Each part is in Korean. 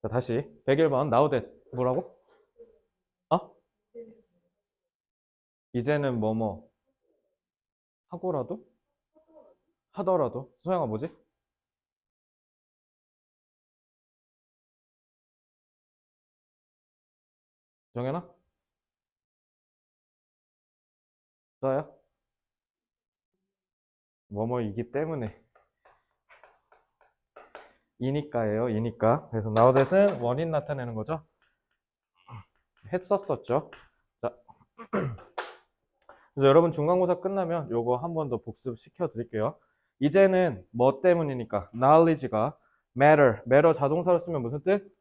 자, 다시 101번 나우댓 뭐라고? 어? 이제는 뭐뭐 하고라도? 하더라도? 소영아 뭐지? 정연아? 저야? 뭐뭐이기 때문에 이니까예요, 이니까. 그래서 나우댓은 원인 나타내는 거죠. 했었었죠. 자, 그래서 여러분 중간고사 끝나면 요거 한 번 더 복습시켜 드릴게요. 이제는 뭐 때문이니까 knowledge가 matter 자동사로 쓰면 무슨 뜻?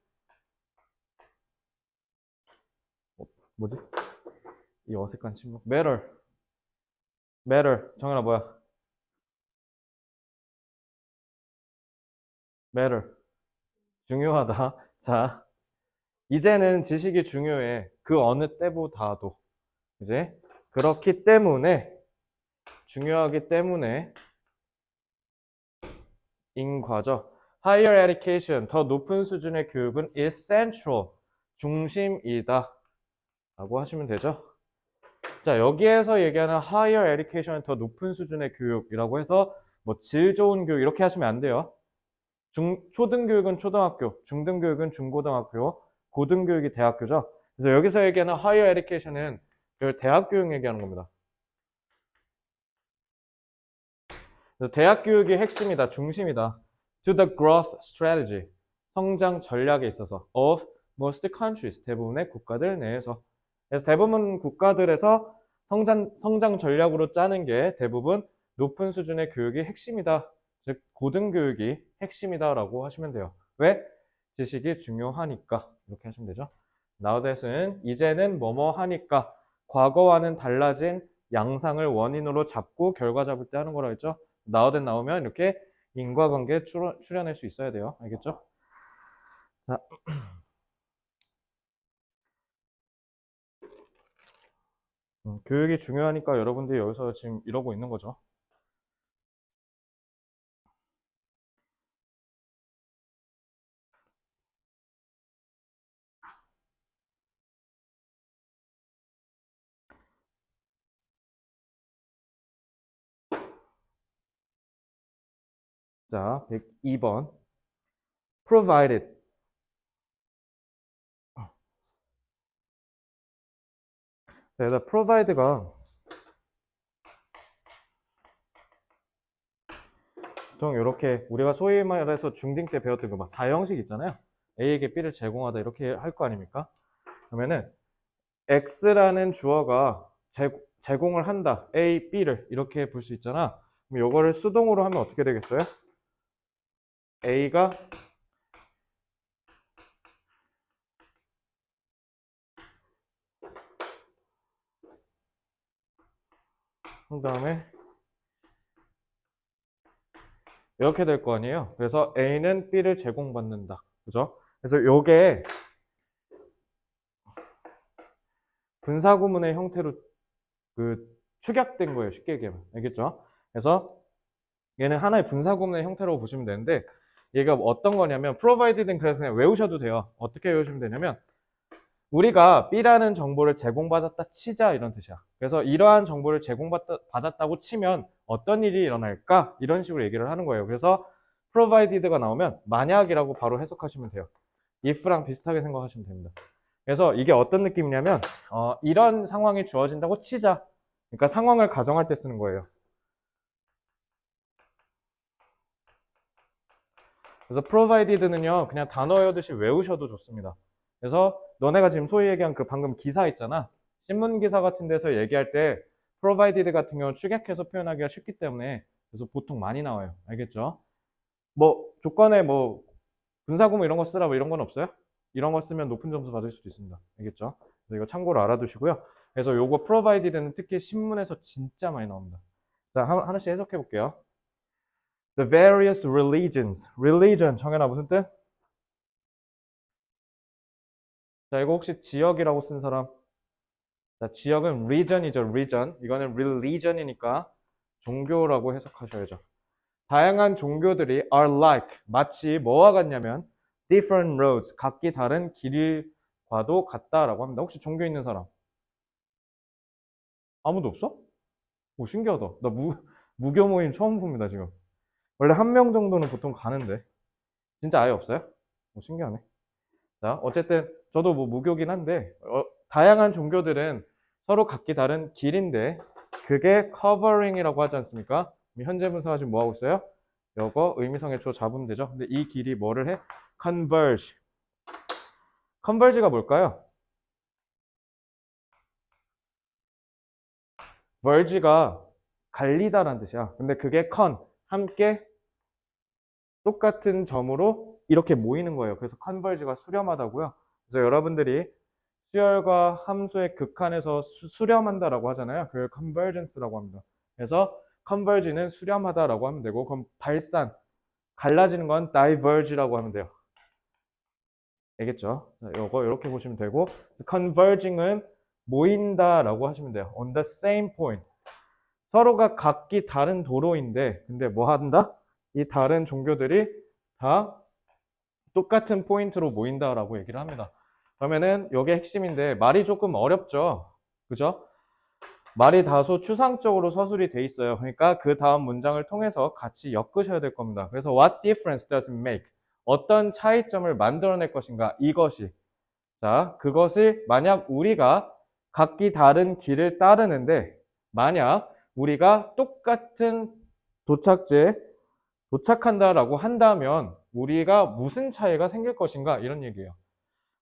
뭐지? 이 어색한 침묵. matter. 정연아 뭐야? matter. 중요하다. 자, 이제는 지식이 중요해. 그 어느 때보다도. 이제 그렇기 때문에 중요하기 때문에 인 과죠. Higher education, 더 높은 수준의 교육은 is central, 중심이다 라고 하시면 되죠. 자, 여기에서 얘기하는 higher education은 더 높은 수준의 교육이라고 해서 뭐 질 좋은 교육 이렇게 하시면 안 돼요. 초등교육은 초등학교, 중등교육은 중고등학교, 고등교육이 대학교죠. 그래서 여기서 얘기하는 higher education은 대학 교육 얘기하는 겁니다. 그래서 대학 교육이 핵심이다, 중심이다. To the growth strategy, 성장 전략에 있어서 of most countries, 대부분의 국가들 내에서. 그래서 대부분 국가들에서 성장 전략으로 짜는 게 대부분 높은 수준의 교육이 핵심이다. 즉, 고등교육이 핵심이다라고 하시면 돼요. 왜? 지식이 중요하니까. 이렇게 하시면 되죠. nowthat은 이제는 뭐뭐 하니까 과거와는 달라진 양상을 원인으로 잡고 결과 잡을 때 하는 거라 했죠. nowthat 나오면 이렇게 인과관계 추려낼 수 있어야 돼요. 알겠죠? 자, 교육이 중요하니까 여러분들이 여기서 지금 이러고 있는 거죠. 자, 102번. provided. 자, 여기다 provide가 보통 이렇게 우리가 소위 말해서 중딩 때 배웠던 그 막 사형식 있잖아요. A에게 B를 제공하다 이렇게 할 거 아닙니까? 그러면은 X라는 주어가 제공을 한다. A, B를 이렇게 볼 수 있잖아. 그럼 이거를 수동으로 하면 어떻게 되겠어요? A가 그 다음에 이렇게 될 거 아니에요. 그래서 A는 B를 제공받는다. 그죠? 그래서 요게 분사구문의 형태로 축약된 거예요. 쉽게 얘기하면. 알겠죠? 그래서 얘는 하나의 분사구문의 형태라고 보시면 되는데 얘가 어떤 거냐면 provided는 그래서 그냥 외우셔도 돼요. 어떻게 외우시면 되냐면 우리가 B라는 정보를 제공받았다 치자 이런 뜻이야. 그래서 이러한 정보를 제공받았다고 치면 어떤 일이 일어날까? 이런 식으로 얘기를 하는 거예요. 그래서 provided가 나오면 만약이라고 바로 해석하시면 돼요. if랑 비슷하게 생각하시면 됩니다. 그래서 이게 어떤 느낌이냐면 이런 상황이 주어진다고 치자. 그러니까 상황을 가정할 때 쓰는 거예요. 그래서 provided는요 그냥 단어 외우듯이 외우셔도 좋습니다. 그래서 너네가 지금 소위 얘기한 그 방금 기사 있잖아. 신문 기사 같은 데서 얘기할 때 provided 같은 경우 축약해서 표현하기가 쉽기 때문에 그래서 보통 많이 나와요. 알겠죠? 뭐 조건에 뭐 분사구문 이런 거 쓰라 뭐 이런 건 없어요? 이런 거 쓰면 높은 점수 받을 수도 있습니다. 알겠죠? 그래서 이거 참고로 알아두시고요. 그래서 요거 provided는 특히 신문에서 진짜 많이 나옵니다. 자, 하나씩 해석해 볼게요. The various religions. religion 정연아 무슨 뜻? 자, 이거 혹시 지역이라고 쓴 사람? 자, 지역은 region이죠, region. 이거는 religion이니까 종교라고 해석하셔야죠. 다양한 종교들이 are like, 마치 뭐와 같냐면 different roads, 각기 다른 길과도 같다라고 합니다. 혹시 종교 있는 사람? 아무도 없어? 오, 신기하다. 나 무교 모임 처음 봅니다, 지금. 원래 한 명 정도는 보통 가는데. 진짜 아예 없어요? 오, 신기하네. 자, 어쨌든 저도 뭐 무교긴 한데 다양한 종교들은 서로 각기 다른 길인데 그게 covering이라고 하지 않습니까? 현재 분사가 지금 뭐 하고 있어요? 요거 의미상의 조 잡으면 되죠. 근데 이 길이 뭐를 해? converge. converge가 뭘까요? verge가 갈리다라는 뜻이야. 근데 그게 함께 똑같은 점으로 이렇게 모이는 거예요. 그래서 converge가 수렴하다고요. 그래서 여러분들이 수열과 함수의 극한에서 수렴한다라고 하잖아요. 그걸 convergence라고 합니다. 그래서 converge는 수렴하다라고 하면 되고, 그럼 발산, 갈라지는 건 diverge라고 하면 돼요. 알겠죠? 이거 이렇게 보시면 되고, converging은 모인다라고 하시면 돼요. on the same point. 서로가 각기 다른 도로인데, 근데 뭐 한다? 이 다른 종교들이 다 똑같은 포인트로 모인다라고 얘기를 합니다. 그러면은 이게 핵심인데 말이 조금 어렵죠. 그죠? 말이 다소 추상적으로 서술이 돼 있어요. 그러니까 그 다음 문장을 통해서 같이 엮으셔야 될 겁니다. 그래서 what difference does it make? 어떤 차이점을 만들어낼 것인가? 이것이. 자, 그것을 만약 우리가 각기 다른 길을 따르는데 만약 우리가 똑같은 도착지에 도착한다라고 한다면 우리가 무슨 차이가 생길 것인가? 이런 얘기예요.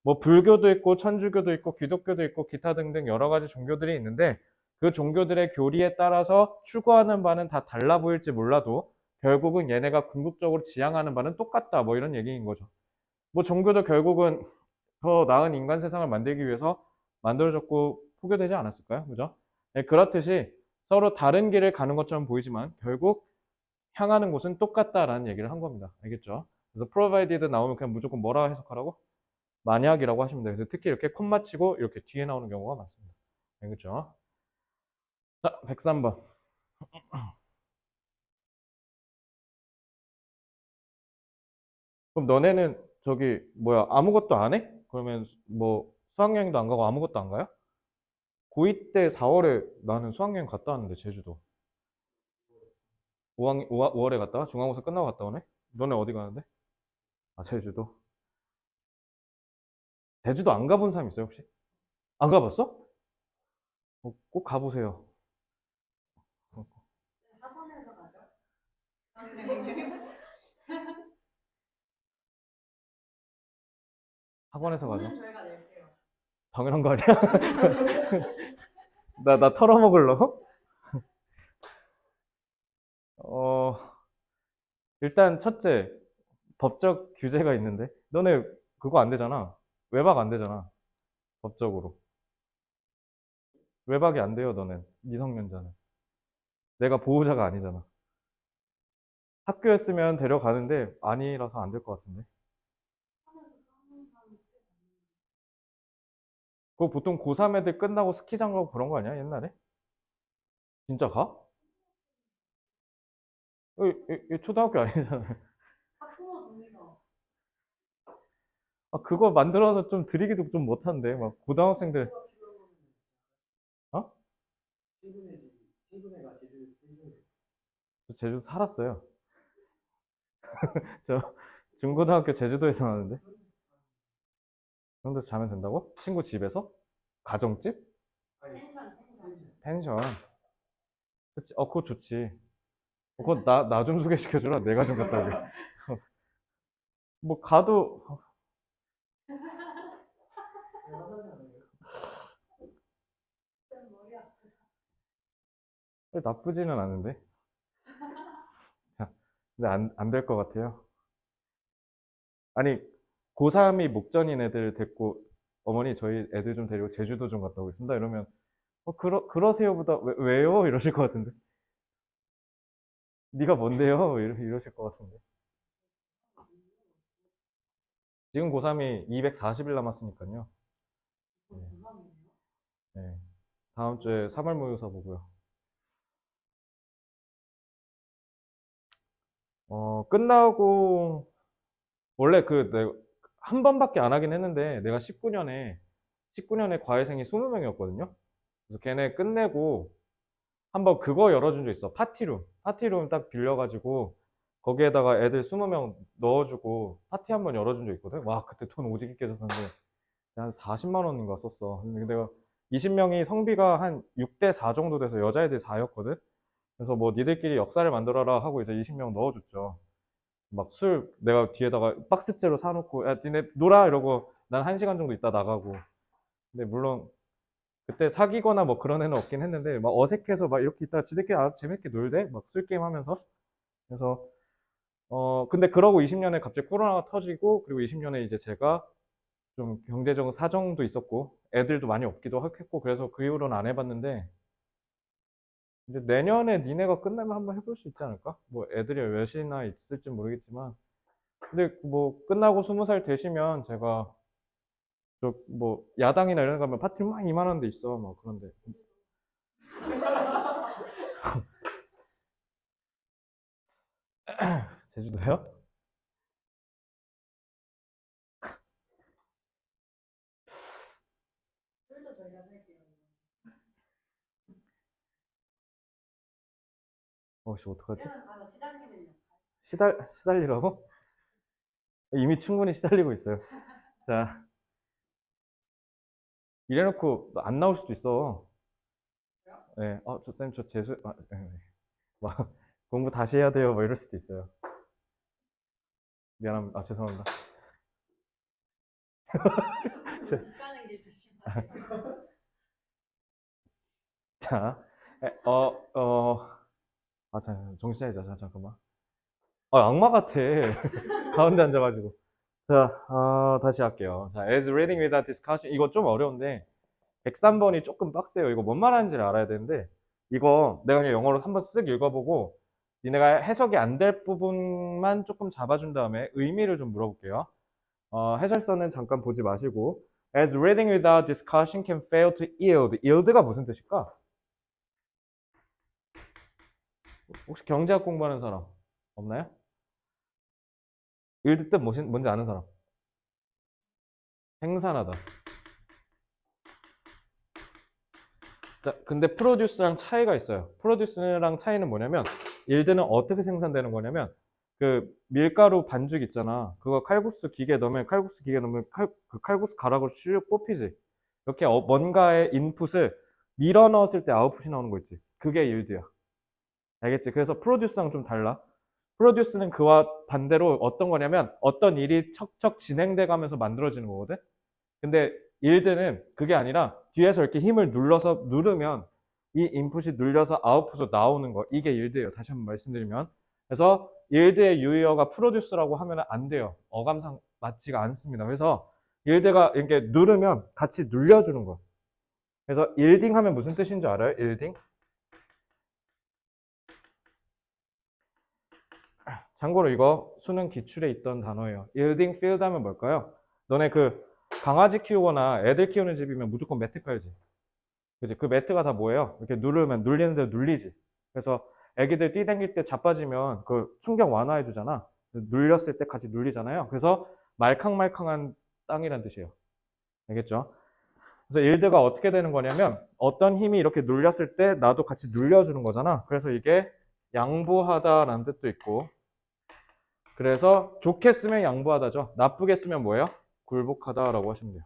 뭐 불교도 있고 천주교도 있고 기독교도 있고 기타 등등 여러 가지 종교들이 있는데 그 종교들의 교리에 따라서 추구하는 바는 다 달라 보일지 몰라도 결국은 얘네가 궁극적으로 지향하는 바는 똑같다 뭐 이런 얘기인 거죠. 뭐 종교도 결국은 더 나은 인간 세상을 만들기 위해서 만들어졌고 포교되지 않았을까요? 그죠? 네, 그렇듯이 서로 다른 길을 가는 것처럼 보이지만 결국 향하는 곳은 똑같다라는 얘기를 한 겁니다. 알겠죠? 그래서 provided 나오면 그냥 무조건 뭐라 해석하라고? 만약이라고 하시면 돼요. 그래서 특히 이렇게 콤마 치고 이렇게 뒤에 나오는 경우가 많습니다. 알겠죠? 자, 103번. 그럼 너네는 저기 뭐야 아무것도 안 해? 그러면 뭐 수학여행도 안 가고 아무것도 안 가요? 고2 때 4월에 나는 수학여행 갔다 왔는데 제주도 5월에 갔다가 중간고사 끝나고 갔다 오네? 너네 어디 가는데? 아 제주도. 제주도 안 가본 사람 있어요 혹시? 안 가봤어? 꼭 가보세요. 어, 학원에서 가죠. 당연한 거 아니야? 나 털어먹을러? 어, 일단 첫째, 법적 규제가 있는데. 너네 그거 안 되잖아. 외박 안 되잖아. 법적으로. 외박이 안 돼요, 너는. 미성년자는. 내가 보호자가 아니잖아. 학교였으면 데려가는데 아니라서 안 될 것 같은데. 그거 보통 고3 애들 끝나고 스키장 가고 그런 거 아니야, 옛날에? 진짜 가? 초등학교 아니잖아. 아, 그거 만들어서 좀 드리기도 좀 못한데. 막 고등학생들, 어? 저 제주도 살았어요. 저 중고등학교 제주도에서 나왔는데. 그런 데서 자면 된다고? 친구 집에서? 가정집? 펜션. 그치? 그거 좋지. 그거 나 좀 소개시켜주라. 내가 좀 갔다 오게. 뭐, 가도, 나쁘지는 않은데. 자, 근데 안 될 것 같아요. 아니, 고3이 목전인 애들 데리고, 어머니, 저희 애들 좀 데리고 제주도 좀 갔다 오겠습니다. 이러면, 그러세요보다, 왜요? 이러실 것 같은데. 네가 뭔데요? 이러실 것 같은데. 지금 고3이 240일 남았으니까요. 네. 네. 다음 주에 3월 모의고사 보고요. 끝나고, 원래 한 번밖에 안 하긴 했는데 내가 19년에 과외생이 20명이었거든요. 그래서 걔네 끝내고 한번 그거 열어준 적 있어. 파티룸 딱 빌려가지고 거기에다가 애들 20명 넣어주고 파티 한번 열어준 적 있거든. 와, 그때 돈 오지게 깨졌었는데 한 40만 원인가 썼어. 근데 내가 20명이 성비가 한 6대 4 정도 돼서 여자애들 4였거든. 그래서 뭐 니들끼리 역사를 만들어라 하고 이제 20명 넣어줬죠. 막 술 내가 뒤에다가 박스째로 사놓고 야 니네 놀아 이러고 난 1시간 정도 있다 나가고. 근데 물론 그때 사귀거나 뭐 그런 애는 없긴 했는데 막 어색해서 막 이렇게 있다가 지들끼리 재밌게 놀대 막 술게임 하면서. 그래서 근데 그러고 20년에 갑자기 코로나가 터지고 그리고 20년에 이제 제가 좀 경제적 사정도 있었고 애들도 많이 없기도 했고 그래서 그 이후로는 안 해봤는데 이제 내년에 니네가 끝나면 한번 해볼 수 있지 않을까? 뭐 애들이 몇이나 있을지 모르겠지만 근데 뭐 끝나고 20살 되시면 제가 저 뭐 야당이나 이런 데 가면 파티 막 이만한 데 있어 뭐 그런데 제주도요? 씨 어떡하지? 시달리라고? 이미 충분히 시달리고 있어요. 자, 이래놓고 안 나올 수도 있어. 네, 쌤, 저 재수, 네, 네. 막 공부 다시 해야 돼요. 뭐 이럴 수도 있어요. 미안합니다. 죄송합니다. 자, 에, 어, 어, 정신 차리자. 자, 잠깐만. 악마 같아. 가운데 앉아가지고. 자, 다시 할게요. 자, as reading without discussion. 이거 좀 어려운데, 103번이 조금 빡세요. 이거 뭔 말하는지를 알아야 되는데, 이거 내가 그냥 영어로 한번 쓱 읽어보고, 니네가 해석이 안 될 부분만 조금 잡아준 다음에 의미를 좀 물어볼게요. 해설서는 잠깐 보지 마시고, as reading without discussion can fail to yield. yield가 무슨 뜻일까? 혹시 경제학 공부하는 사람 없나요? yield 뜻 뭔지 아는 사람? 생산하다. 자, 근데 프로듀스랑 차이가 있어요. 프로듀스랑 차이는 뭐냐면, yield는 어떻게 생산되는 거냐면, 그 밀가루 반죽 있잖아. 그거 칼국수 기계 넣으면 그 칼국수 가락으로 쭉 뽑히지. 이렇게 뭔가의 인풋을 밀어 넣었을 때 아웃풋이 나오는 거 있지. 그게 yield야. 알겠지? 그래서 프로듀스랑 좀 달라. 프로듀스는 그와 반대로 어떤 거냐면 어떤 일이 척척 진행돼 가면서 만들어지는 거거든. 근데 yield는 그게 아니라 뒤에서 이렇게 힘을 누르면 이 인풋이 눌려서 아웃풋으로 나오는 거. 이게 yield예요. 다시 한번 말씀드리면. 그래서 yield의 유의어가 프로듀스라고 하면 안 돼요. 어감상 맞지가 않습니다. 그래서 yield가 이렇게 누르면 같이 눌려주는 거. 그래서 yielding 하면 무슨 뜻인 줄 알아요? yielding? 참고로 이거 수능 기출에 있던 단어예요. yielding field 하면 뭘까요? 너네 그 강아지 키우거나 애들 키우는 집이면 무조건 매트 깔지. 그지? 그 매트가 다 뭐예요? 이렇게 누르면 눌리는 데 눌리지. 그래서 애기들 뛰댕길 때 자빠지면 그 충격 완화해 주잖아. 눌렸을 때 같이 눌리잖아요. 그래서 말캉말캉한 땅이란 뜻이에요. 알겠죠? 그래서 yield가 어떻게 되는 거냐면 어떤 힘이 이렇게 눌렸을 때 나도 같이 눌려주는 거잖아. 그래서 이게 양보하다라는 뜻도 있고 그래서 좋게 쓰면 양보하다죠. 나쁘게 쓰면 뭐예요? 굴복하다라고 하시면 돼요.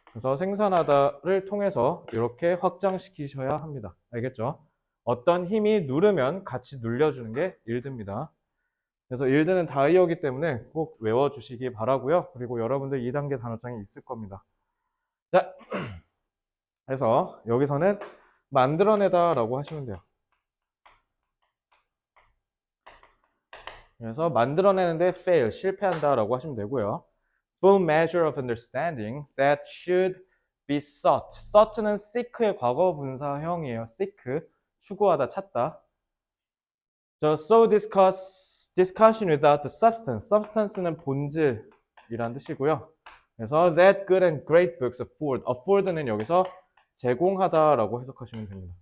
그래서 생산하다를 통해서 이렇게 확장시키셔야 합니다. 알겠죠? 어떤 힘이 누르면 같이 눌려주는 게 yield입니다. 그래서 yield는 다이어기 때문에 꼭 외워주시기 바라고요. 그리고 여러분들 2단계 단어장이 있을 겁니다. 자, 그래서 여기서는 만들어내다라고 하시면 돼요. 그래서 만들어내는데 fail, 실패한다라고 하시면 되고요. Full measure of understanding that should be sought. sought는 seek의 과거 분사형이에요. seek, 추구하다, 찾다. So discussion without the substance. substance는 본질이란 뜻이고요. 그래서 that good and great books afford. afford는 여기서 제공하다라고 해석하시면 됩니다.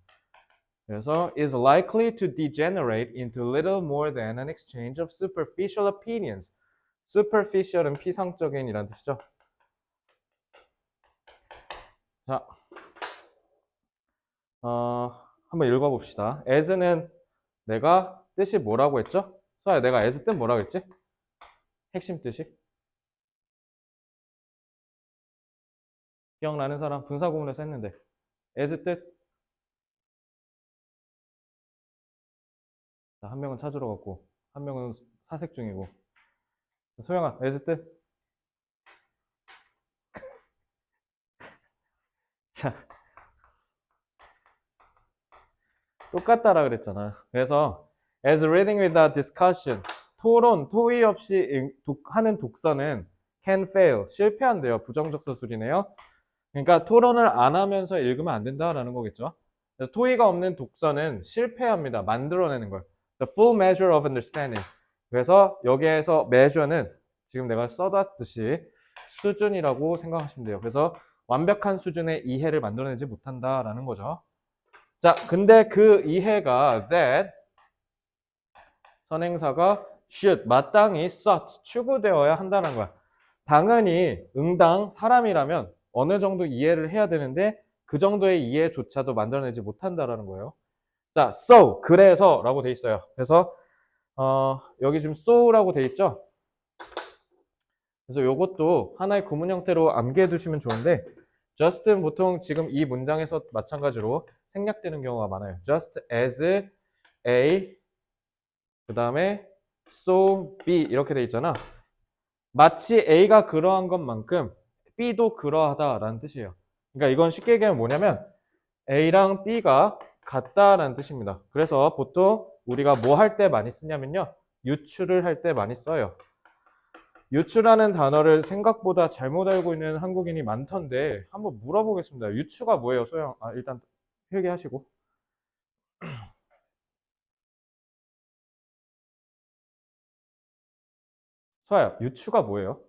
그래서 is likely to degenerate into little more than an exchange of superficial opinions. superficial은 피상적인이라는 뜻이죠. 자, 한번 읽어봅시다. as는 내가 뜻이 뭐라고 했죠? 수아야, 내가 as 뜻 뭐라고 했지? 핵심 뜻이? 기억나는 사람? 분사구문에서 했는데. as 뜻? 자, 한 명은 찾으러 갔고, 한 명은 사색 중이고. 소영아, as 뜻? 자, 똑같다라 그랬잖아. 그래서 as reading without discussion, 토론, 토의 없이 하는 독서는 can fail, 실패한대요. 부정적 서술이네요. 그러니까 토론을 안 하면서 읽으면 안 된다라는 거겠죠. 그래서 토의가 없는 독서는 실패합니다. 만들어내는 걸. The full measure of understanding. 그래서 여기에서 measure는 지금 내가 써놨듯이 수준이라고 생각하시면 돼요. 그래서 완벽한 수준의 이해를 만들어내지 못한다라는 거죠. 자, 근데 그 이해가 that 선행사가 should 마땅히 sought 추구되어야 한다는 거야. 당연히 응당 사람이라면 어느 정도 이해를 해야 되는데 그 정도의 이해조차도 만들어내지 못한다라는 거예요. 자, so 그래서 라고 돼 있어요. 그래서 여기 지금 so라고 돼 있죠. 그래서 요것도 하나의 구문 형태로 암기해 두시면 좋은데 just는 보통 지금 이 문장에서 마찬가지로 생략되는 경우가 많아요. just as A 그 다음에 so B 이렇게 돼 있잖아. 마치 A가 그러한 것만큼 B도 그러하다라는 뜻이에요. 그러니까 이건 쉽게 얘기하면 뭐냐면 A랑 B가 같다라는 뜻입니다. 그래서 보통 우리가 뭐 할 때 많이 쓰냐면요. 유추를 할 때 많이 써요. 유추라는 단어를 생각보다 잘못 알고 있는 한국인이 많던데 한번 물어보겠습니다. 유추가 뭐예요, 소영? 일단 회개하시고. 서아야, 유추가 뭐예요?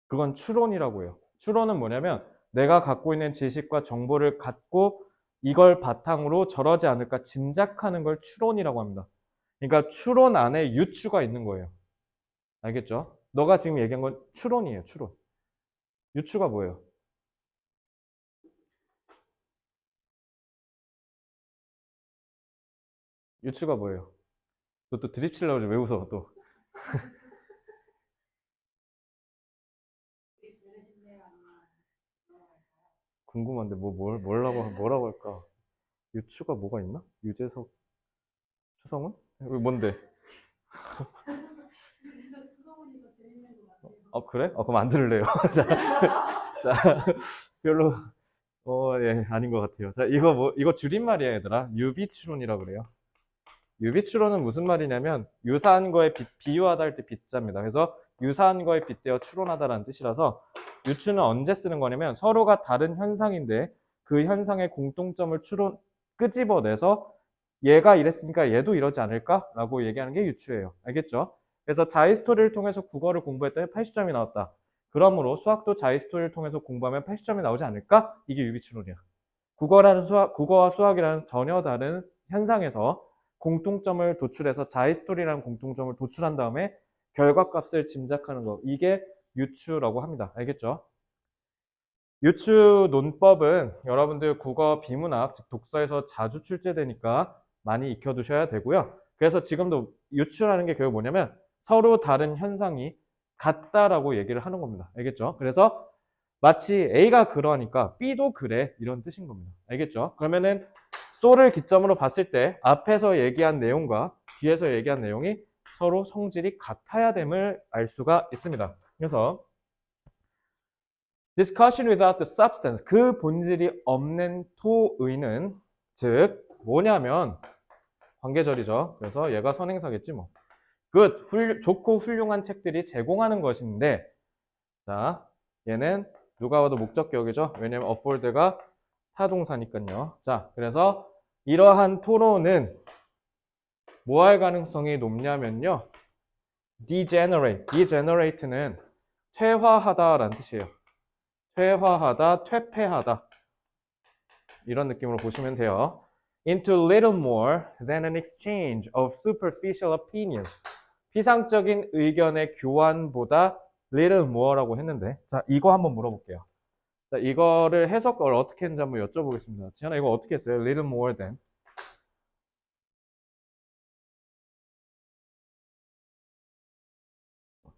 그건 추론이라고 해요. 추론은 뭐냐면 내가 갖고 있는 지식과 정보를 갖고 이걸 바탕으로 저러지 않을까 짐작하는 걸 추론이라고 합니다. 그러니까 추론 안에 유추가 있는 거예요. 알겠죠? 너가 지금 얘기한 건 추론이에요, 추론. 유추가 뭐예요? 유추가 뭐예요? 너 또 드립 치려고 왜 웃어, 또. 궁금한데, 뭐라고 할까? 유추가 뭐가 있나? 유재석, 추성훈? 뭔데? 그래? 그럼 안 들을래요. 자, 자, 별로, 예, 아닌 것 같아요. 자, 이거 줄임말이야, 얘들아. 유비추론이라고 그래요. 유비추론은 무슨 말이냐면, 유사한 거에 비유하다 할 때 비자입니다. 그래서 유사한 거에 빗대어 추론하다라는 뜻이라서, 유추는 언제 쓰는 거냐면, 서로가 다른 현상인데, 그 현상의 공통점을 끄집어내서, 얘가 이랬으니까 얘도 이러지 않을까? 라고 얘기하는 게 유추예요. 알겠죠? 그래서 자이스토리를 통해서 국어를 공부했더니 80점이 나왔다. 그러므로 수학도 자이스토리를 통해서 공부하면 80점이 나오지 않을까? 이게 유비추론이야. 국어와 수학이라는 전혀 다른 현상에서 공통점을 도출해서 자이스토리라는 공통점을 도출한 다음에 결과값을 짐작하는 거. 이게 유추라고 합니다. 알겠죠? 유추 논법은 여러분들 국어 비문학, 즉 독서에서 자주 출제되니까 많이 익혀두셔야 되고요. 그래서 지금도 유추라는 게 결국 뭐냐면 서로 다른 현상이 같다라고 얘기를 하는 겁니다. 알겠죠? 그래서 마치 A가 그러하니까 B도 그래 이런 뜻인 겁니다. 알겠죠? 그러면은 so를 기점으로 봤을 때 앞에서 얘기한 내용과 뒤에서 얘기한 내용이 서로 성질이 같아야 됨을 알 수가 있습니다. 그래서 discussion without the substance, 그 본질이 없는 토의는 즉 뭐냐면 관계절이죠. 그래서 얘가 선행사겠지 뭐. 좋고 훌륭한 책들이 제공하는 것인데 자, 얘는 누가 봐도 목적격이죠. 왜냐면 afford가 타동사니까요. 자, 그래서 이러한 토론은 뭐 할 가능성이 높냐면요. degenerate는 퇴화하다라는 뜻이에요. 퇴화하다, 퇴폐하다. 이런 느낌으로 보시면 돼요. Into little more than an exchange of superficial opinions. 피상적인 의견의 교환보다 little more라고 했는데, 자, 이거 한번 물어볼게요. 자, 이거를 해석을 어떻게 했는지 한번 여쭤보겠습니다. 지현아, 이거 어떻게 했어요? little more than.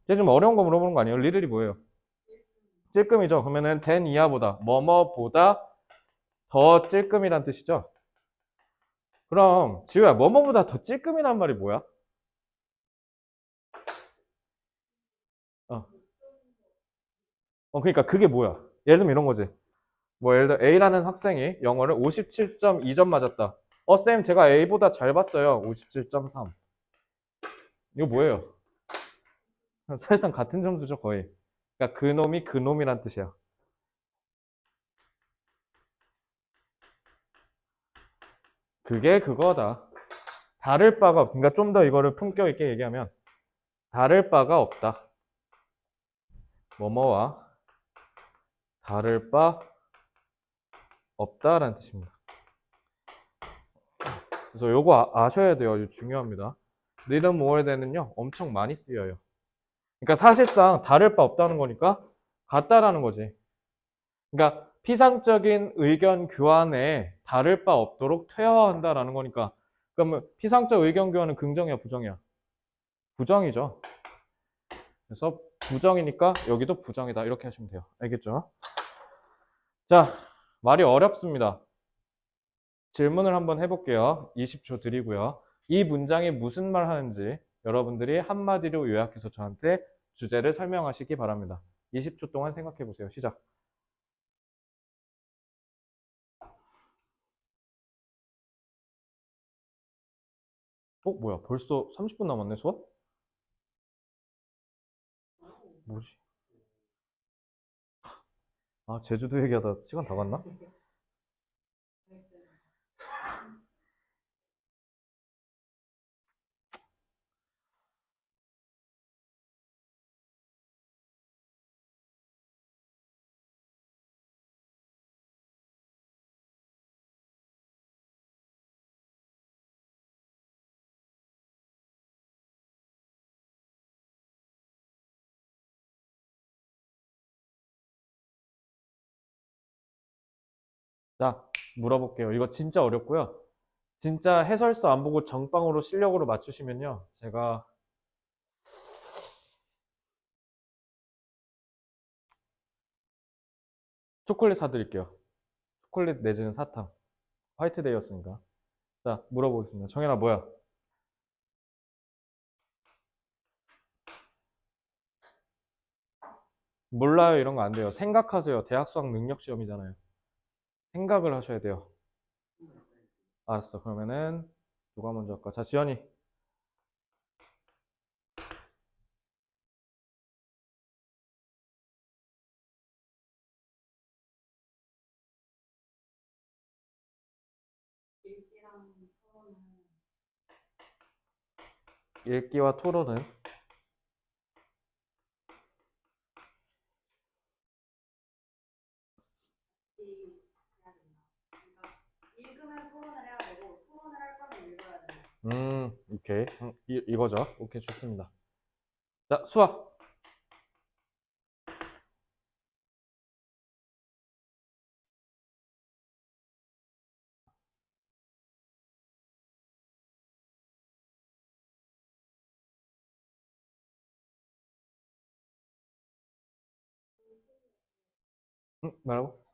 이제 좀 어려운 거 물어보는 거 아니에요? little이 뭐예요? 찔끔이죠. 그러면은 than 이하보다, 뭐뭐보다 더 찔끔이란 뜻이죠. 그럼 지우야, 뭐뭐보다 더 찔끔이란 말이 뭐야? 어, 그러니까 그게 뭐야? 예를 들면 이런 거지. 뭐 예를 들어 A라는 학생이 영어를 57.2점 맞았다. 쌤, 제가 A보다 잘 봤어요. 57.3. 이거 뭐예요? 사실상 같은 점수죠, 거의. 그러니까 그놈이 그놈이란 뜻이야. 그게 그거다. 다를 바가 그러니까 좀 더 이거를 품격 있게 얘기하면 다를 바가 없다. 뭐뭐와 다를 바 없다라는 뜻입니다. 그래서 요거 아셔야 돼요. 이거 중요합니다. little more than은요, 엄청 많이 쓰여요. 그러니까 사실상 다를 바 없다는 거니까 같다라는 거지. 그러니까 피상적인 의견 교환에 다를 바 없도록 퇴화한다라는 거니까. 그러면 피상적 의견 교환은 긍정이야, 부정이야? 부정이죠. 그래서 부정이니까 여기도 부정이다. 이렇게 하시면 돼요. 알겠죠? 자, 말이 어렵습니다. 질문을 한번 해볼게요. 20초 드리고요. 이 문장이 무슨 말 하는지 여러분들이 한마디로 요약해서 저한테 주제를 설명하시기 바랍니다. 20초 동안 생각해 보세요. 시작. 뭐야? 벌써 30분 남았네, 수업? 뭐지? 아, 제주도 얘기하다 시간 다 갔나? 자, 물어볼게요. 이거 진짜 어렵고요. 진짜 해설서 안 보고 정방으로 실력으로 맞추시면요. 제가 초콜릿 사드릴게요. 초콜릿 내지는 사탕. 화이트데이였으니까. 자, 물어보겠습니다. 정현아, 뭐야? 몰라요, 이런 거 안 돼요. 생각하세요. 대학 수학 능력 시험이잖아요. 생각을 하셔야 돼요. 알았어. 그러면은 누가 먼저 할까? 자, 지연이. 읽기와 토론은 오케이. 이거죠. 오케이, 좋습니다. 자, 수학. 뭐라고?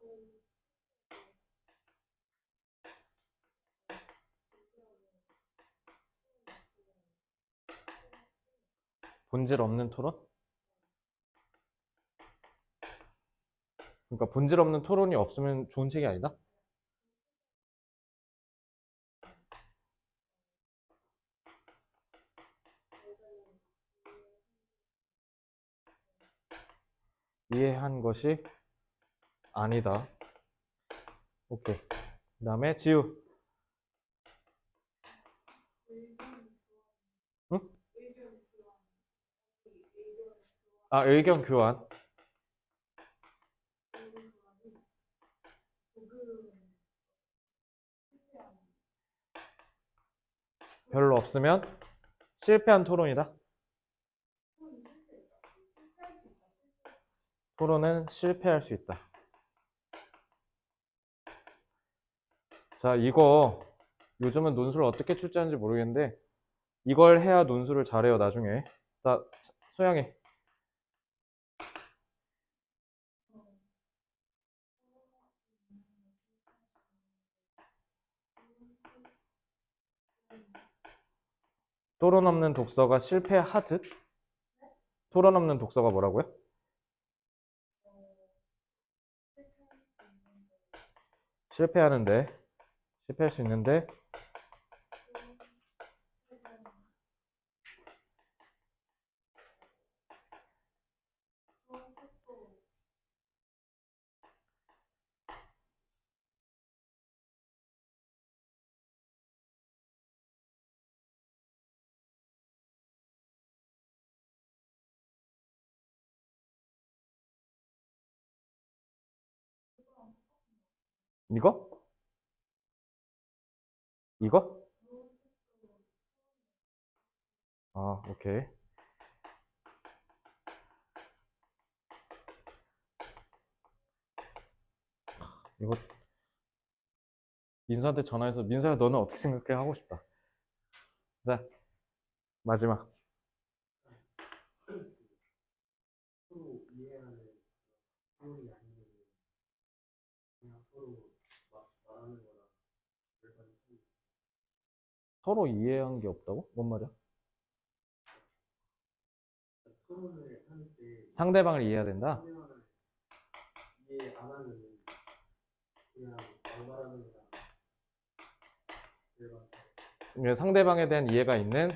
본질 없는 토론? 그러니까 본질 없는 토론이 없으면 좋은 책이 아니다? 이해한 것이 아니다. 오케이. 그 다음에 지우. 응? 아, 의견 교환. 별로 없으면 실패한 토론이다. 토론은 실패할 수 있다. 자, 이거 요즘은 논술을 어떻게 출제하는지 모르겠는데 이걸 해야 논술을 잘해요, 나중에. 자, 소양이. 토론 없는 독서가 실패하듯? 토론 없는 독서가 뭐라고요? 실패하는데, 실패할 수 있는데, 이거? 이거? 아, 오케이. 이거 민서한테 전화해서 민서야 너는 어떻게 생각해? 하고 싶다. 자, 마지막. 서로 이해하는 토론이 아니면 그냥 서로 막 말하는 거랑 별반 차이. 서로 이해한 게 없다고? 뭔 말이야? 토론을 할 때 상대방을 이해해야 된다? 상대방을 이해 안 하면 그냥 말하는 거랑 별반 차이. 상대방에 대한 이해가 있는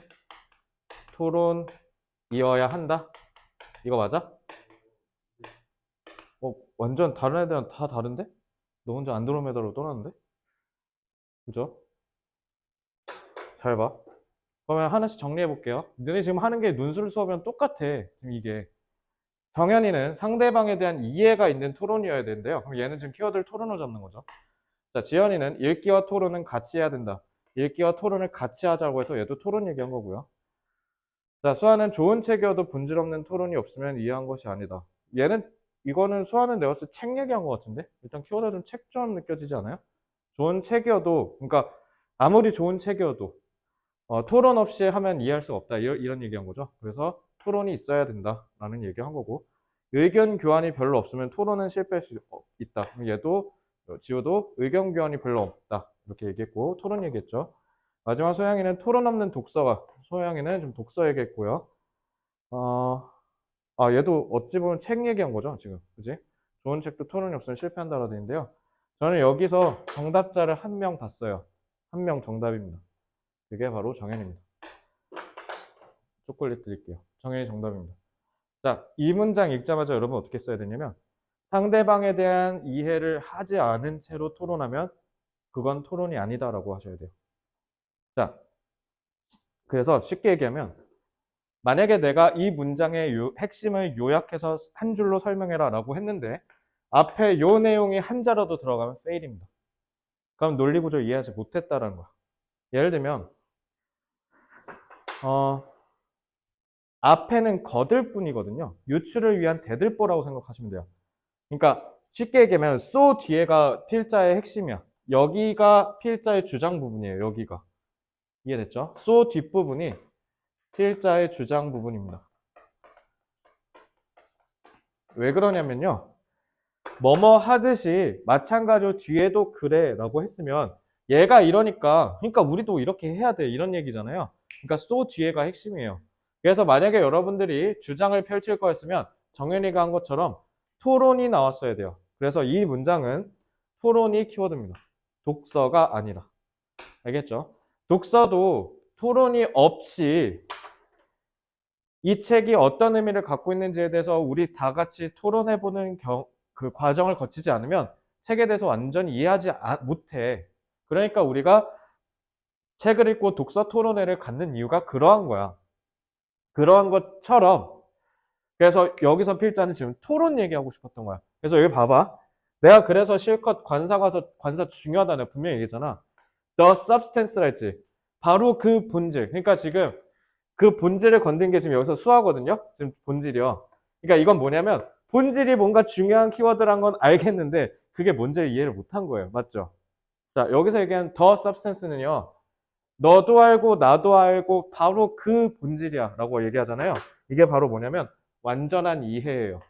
토론이어야 한다? 이거 맞아? 완전 다른 애들은 다 다른데? 너 혼자 안드로메다로 떠났는데? 그죠? 잘 봐. 그러면 하나씩 정리해 볼게요. 너네 지금 하는 게 논술 수업이랑 똑같아. 지금 이게. 정현이는 상대방에 대한 이해가 있는 토론이어야 되는데요. 그럼 얘는 지금 키워드를 토론으로 잡는 거죠. 자, 지현이는 읽기와 토론은 같이 해야 된다. 읽기와 토론을 같이 하자고 해서 얘도 토론 얘기한 거고요. 자, 수아는 좋은 책이어도 본질 없는 토론이 없으면 이해한 것이 아니다. 이거는 수아는 내가 봤을 때 책 얘기한 것 같은데? 일단 키워드가 좀 책처럼 느껴지지 않아요? 좋은 책이어도, 그러니까 아무리 좋은 책이어도 토론 없이 하면 이해할 수가 없다. 이런 얘기한 거죠. 그래서 토론이 있어야 된다라는 얘기한 거고, 의견 교환이 별로 없으면 토론은 실패할 수 있다. 얘도 지호도 의견 교환이 별로 없다. 이렇게 얘기했고, 토론 얘기했죠. 마지막 소양이는 토론 없는 독서가, 소양이는 좀 독서 얘기했고요. 얘도 어찌 보면 책 얘기한 거죠, 지금. 그지? 좋은 책도 토론이 없으면 실패한다라고 되어 있는데요. 저는 여기서 정답자를 한 명 봤어요. 한 명 정답입니다. 그게 바로 정현입니다. 초콜릿 드릴게요. 정현이 정답입니다. 자, 이 문장 읽자마자 여러분 어떻게 써야 되냐면 상대방에 대한 이해를 하지 않은 채로 토론하면 그건 토론이 아니다라고 하셔야 돼요. 자, 그래서 쉽게 얘기하면 만약에 내가 이 문장의 핵심을 요약해서 한 줄로 설명해라 라고 했는데 앞에 요 내용이 한자라도 들어가면 페일입니다. 그럼 논리구조 이해하지 못했다라는 거야. 예를 들면 앞에는 거들 뿐이거든요. 유추를 위한 대들보라고 생각하시면 돼요. 그러니까 쉽게 얘기하면 so 뒤에가 필자의 핵심이야. 여기가 필자의 주장 부분이에요. 여기가. 이해됐죠? so 뒷부분이 필자의 주장 부분입니다. 왜 그러냐면요. 뭐뭐 하듯이 마찬가지로 뒤에도 그래 라고 했으면 얘가 이러니까 그러니까 우리도 이렇게 해야 돼 이런 얘기잖아요. 그러니까 so 뒤에가 핵심이에요. 그래서 만약에 여러분들이 주장을 펼칠 거였으면 정현이가 한 것처럼 토론이 나왔어야 돼요. 그래서 이 문장은 토론이 키워드입니다. 독서가 아니라. 알겠죠? 독서도 토론이 없이 이 책이 어떤 의미를 갖고 있는지에 대해서 우리 다 같이 토론해보는 그 과정을 거치지 않으면 책에 대해서 완전히 이해하지 못해. 그러니까 우리가 책을 읽고 독서 토론회를 갖는 이유가 그러한 거야. 그러한 것처럼 그래서 여기서 필자는 지금 토론 얘기하고 싶었던 거야. 그래서 여기 봐봐. 내가 그래서 실컷 관사 가서 관사 중요하다는 분명히 얘기했잖아. The substance라 했지. 바로 그 본질. 그러니까 지금 그 본질을 건든 게 지금 여기서 수화거든요. 지금 본질이요. 그러니까 이건 뭐냐면 본질이 뭔가 중요한 키워드란 건 알겠는데 그게 뭔지를 이해를 못한 거예요. 맞죠? 자, 여기서 얘기한 더 substance는요. 너도 알고 나도 알고 바로 그 본질이야 라고 얘기하잖아요. 이게 바로 뭐냐면 완전한 이해예요.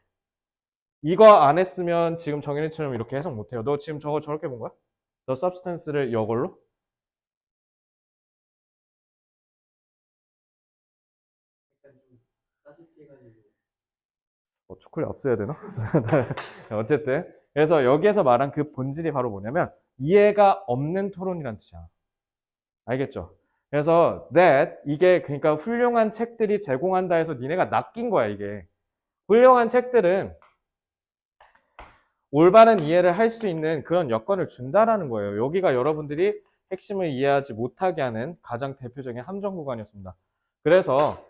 이거 안 했으면 지금 정현이처럼 이렇게 해석 못해요. 너 지금 저거 저렇게 본 거야? 너 substance를 이걸로? 약간 좀 따뜻해가지고 초콜릿 없어야 되나? 어쨌든 그래서 여기에서 말한 그 본질이 바로 뭐냐면 이해가 없는 토론이란 뜻이야. 알겠죠? 그래서 that 이게 그러니까 훌륭한 책들이 제공한다 해서 니네가 낚인 거야 이게. 훌륭한 책들은 올바른 이해를 할 수 있는 그런 여건을 준다라는 거예요. 여기가 여러분들이 핵심을 이해하지 못하게 하는 가장 대표적인 함정 구간이었습니다. 그래서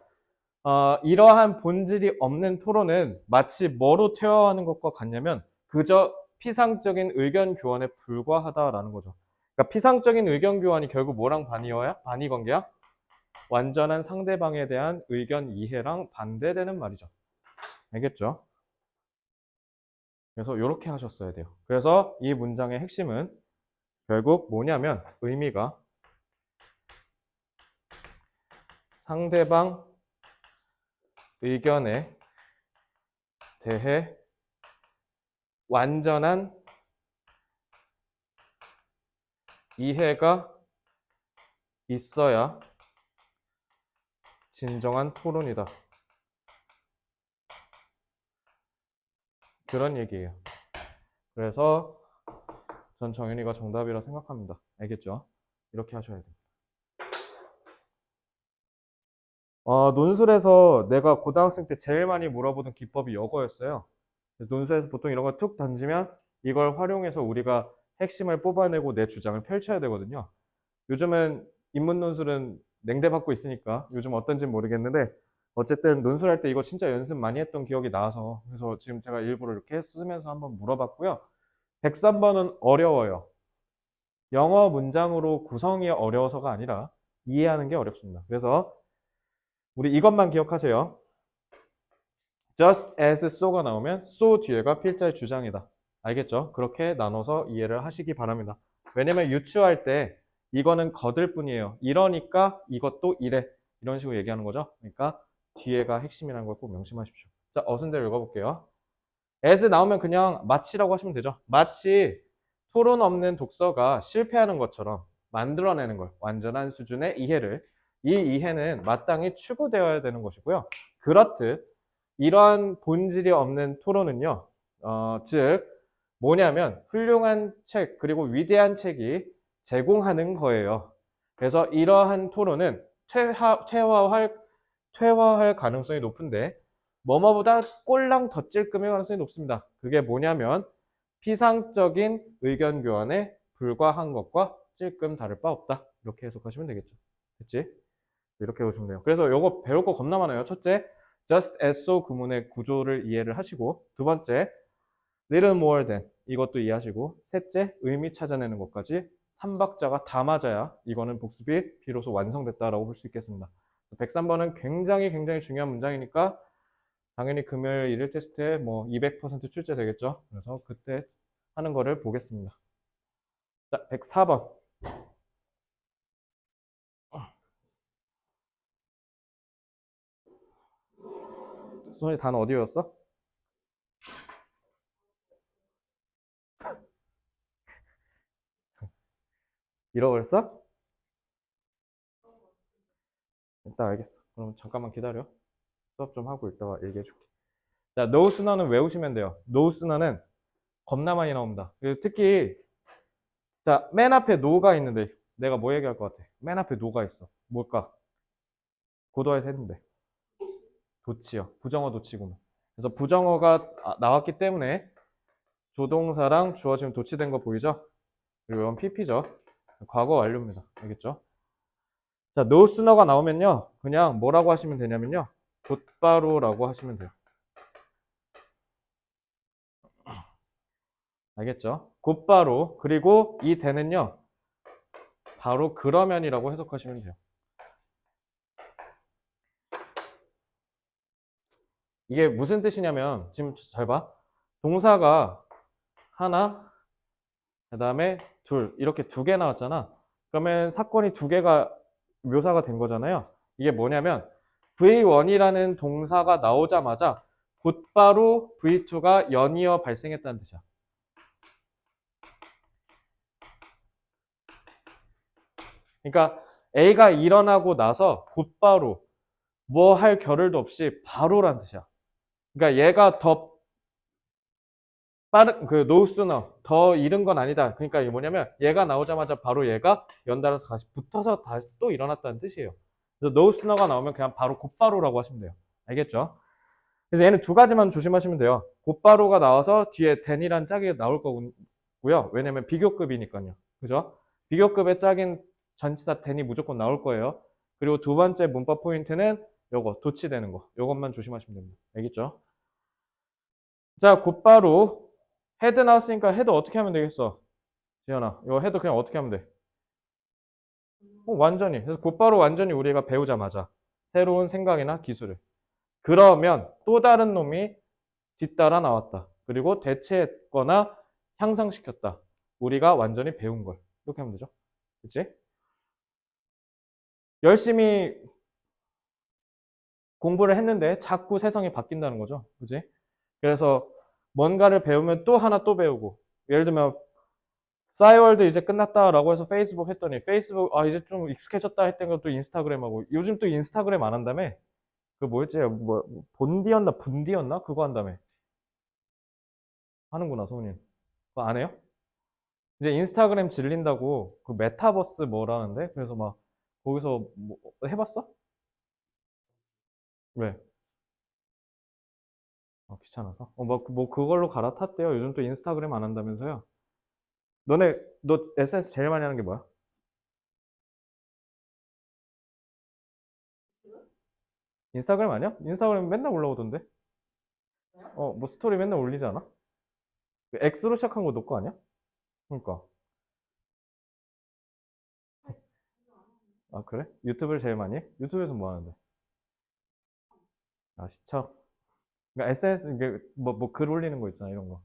이러한 본질이 없는 토론은 마치 뭐로 퇴화하는 것과 같냐면 그저 피상적인 의견 교환에 불과하다라는 거죠. 그러니까 피상적인 의견 교환이 결국 뭐랑 반이어야? 반이 관계야? 완전한 상대방에 대한 의견 이해랑 반대되는 말이죠. 알겠죠? 그래서 이렇게 하셨어야 돼요. 그래서 이 문장의 핵심은 결국 뭐냐면 의미가 상대방 의견에 대해 완전한 이해가 있어야 진정한 토론이다. 그런 얘기예요. 그래서 전 정현이가 정답이라 생각합니다. 알겠죠? 이렇게 하셔야 돼요. 논술에서 내가 고등학생 때 제일 많이 물어보던 기법이 이거였어요. 논술에서 보통 이런 거 툭 던지면 이걸 활용해서 우리가 핵심을 뽑아내고 내 주장을 펼쳐야 되거든요. 요즘은 인문 논술은 냉대받고 있으니까 요즘 어떤지 모르겠는데 어쨌든 논술할 때 이거 진짜 연습 많이 했던 기억이 나서 그래서 지금 제가 일부러 이렇게 쓰면서 한번 물어봤고요. 103번은 어려워요. 영어 문장으로 구성이 어려워서가 아니라 이해하는 게 어렵습니다. 그래서 우리 이것만 기억하세요. just as so가 나오면 so 뒤에가 필자의 주장이다. 알겠죠? 그렇게 나눠서 이해를 하시기 바랍니다. 왜냐면 유추할 때 이거는 거들 뿐이에요. 이러니까 이것도 이래. 이런 식으로 얘기하는 거죠. 그러니까 뒤에가 핵심이라는 걸 꼭 명심하십시오. 자, 어순대로 읽어볼게요. as 나오면 그냥 마치라고 하시면 되죠. 마치 토론 없는 독서가 실패하는 것처럼 만들어내는 걸 완전한 수준의 이해를 이 이해는 마땅히 추구되어야 되는 것이고요. 그렇듯 이러한 본질이 없는 토론은요, 즉 뭐냐면 훌륭한 책 그리고 위대한 책이 제공하는 거예요. 그래서 이러한 토론은 퇴화할 가능성이 높은데 뭐뭐보다 꼴랑 더 찔끔의 가능성이 높습니다. 그게 뭐냐면 피상적인 의견 교환에 불과한 것과 찔끔 다를 바 없다. 이렇게 해석하시면 되겠죠. 됐지? 이렇게 보시면 돼요. 그래서 요거 배울 거 겁나 많아요. 첫째, just as so 구문의 구조를 이해를 하시고, 두 번째, little more than 이것도 이해하시고, 셋째, 의미 찾아내는 것까지 3박자가 다 맞아야 이거는 복습이 비로소 완성됐다라고 볼 수 있겠습니다. 103번은 굉장히 굉장히 중요한 문장이니까 당연히 금요일 일일 테스트에 뭐 200% 출제 되겠죠. 그래서 그때 하는 거를 보겠습니다. 자, 104번. 손이 단어 어디 외웠어? 잃어버렸어? 일단 알겠어. 그럼 잠깐만 기다려. 수업 좀 하고 있다가 얘기해줄게. 자, no 순어는 외우시면 돼요. no 순어는 겁나 많이 나옵니다. 그리고 특히 자, 맨 앞에 no가 있는데 내가 뭐 얘기할 것 같아? 맨 앞에 no가 있어. 뭘까? 고도화해서 했는데. 도치요. 부정어 도치구문. 그래서 부정어가 나왔기 때문에 조동사랑 주어 지금 도치된 거 보이죠? 그리고 이건 PP죠. 과거 완료입니다. 알겠죠? 자, no 순어가 나오면요. 그냥 뭐라고 하시면 되냐면요. 곧바로라고 하시면 돼요. 알겠죠? 곧바로. 그리고 이 대는요. 바로 그러면이라고 해석하시면 돼요. 이게 무슨 뜻이냐면 지금 잘 봐. 동사가 하나, 그 다음에 둘 이렇게 두 개 나왔잖아. 그러면 사건이 두 개가 묘사가 된 거잖아요. 이게 뭐냐면 V1이라는 동사가 나오자마자 곧바로 V2가 연이어 발생했다는 뜻이야. 그러니까 A가 일어나고 나서 곧바로 뭐 할 겨를도 없이 바로란 뜻이야. 그러니까 얘가 더 빠른 그 no sooner 더 이른 건 아니다. 그러니까 이게 뭐냐면 얘가 나오자마자 바로 얘가 연달아서 다시 붙어서 다시 또 일어났다는 뜻이에요. 그래서 no sooner가 나오면 그냥 바로 곧바로라고 하시면 돼요. 알겠죠? 그래서 얘는 두 가지만 조심하시면 돼요. 곧바로가 나와서 뒤에 then이란 짝이 나올 거고요. 왜냐면 비교급이니까요. 그죠? 비교급의 짝인 전치사 then이 무조건 나올 거예요. 그리고 두 번째 문법 포인트는 요거 도치되는 거. 요것만 조심하시면 됩니다. 알겠죠? 자, 곧바로 헤드 나왔으니까 헤드 어떻게 하면 되겠어? 지현아, 이거 헤드 그냥 어떻게 하면 돼? 완전히. 그래서 곧바로 완전히 우리가 배우자마자 새로운 생각이나 기술을. 그러면 또 다른 놈이 뒤따라 나왔다. 그리고 대체했거나 향상시켰다. 우리가 완전히 배운 걸. 이렇게 하면 되죠. 그치? 열심히 공부를 했는데 자꾸 세상이 바뀐다는 거죠. 그치? 그래서 뭔가를 배우면 또 하나 또 배우고. 예를 들면 싸이월드 이제 끝났다라고 해서 페이스북 했더니 페이스북 이제 좀 익숙해졌다 했던 것도 인스타그램 하고 요즘 또 인스타그램 안 한다며? 그 뭐였지? 뭐 본디였나 분디였나? 그거 한다며. 하는구나 소은이. 그거 안 해요? 이제 인스타그램 질린다고 그 메타버스 뭐라는데? 그래서 막 거기서 뭐 해봤어? 왜? 귀찮아서? 뭐 그걸로 갈아탔대요. 요즘 또 인스타그램 안 한다면서요? 너 SNS 제일 많이 하는 게 뭐야? 인스타그램 아니야? 인스타그램 맨날 올라오던데? 뭐 스토리 맨날 올리지 않아? 그 X로 시작한 거 너 거 아니야? 그러니까. 그래? 유튜브를 제일 많이 해? 유튜브에서 뭐 하는데? 시청. 그러니까 SNS, 이게 뭐 글 올리는 거 있잖아, 이런 거.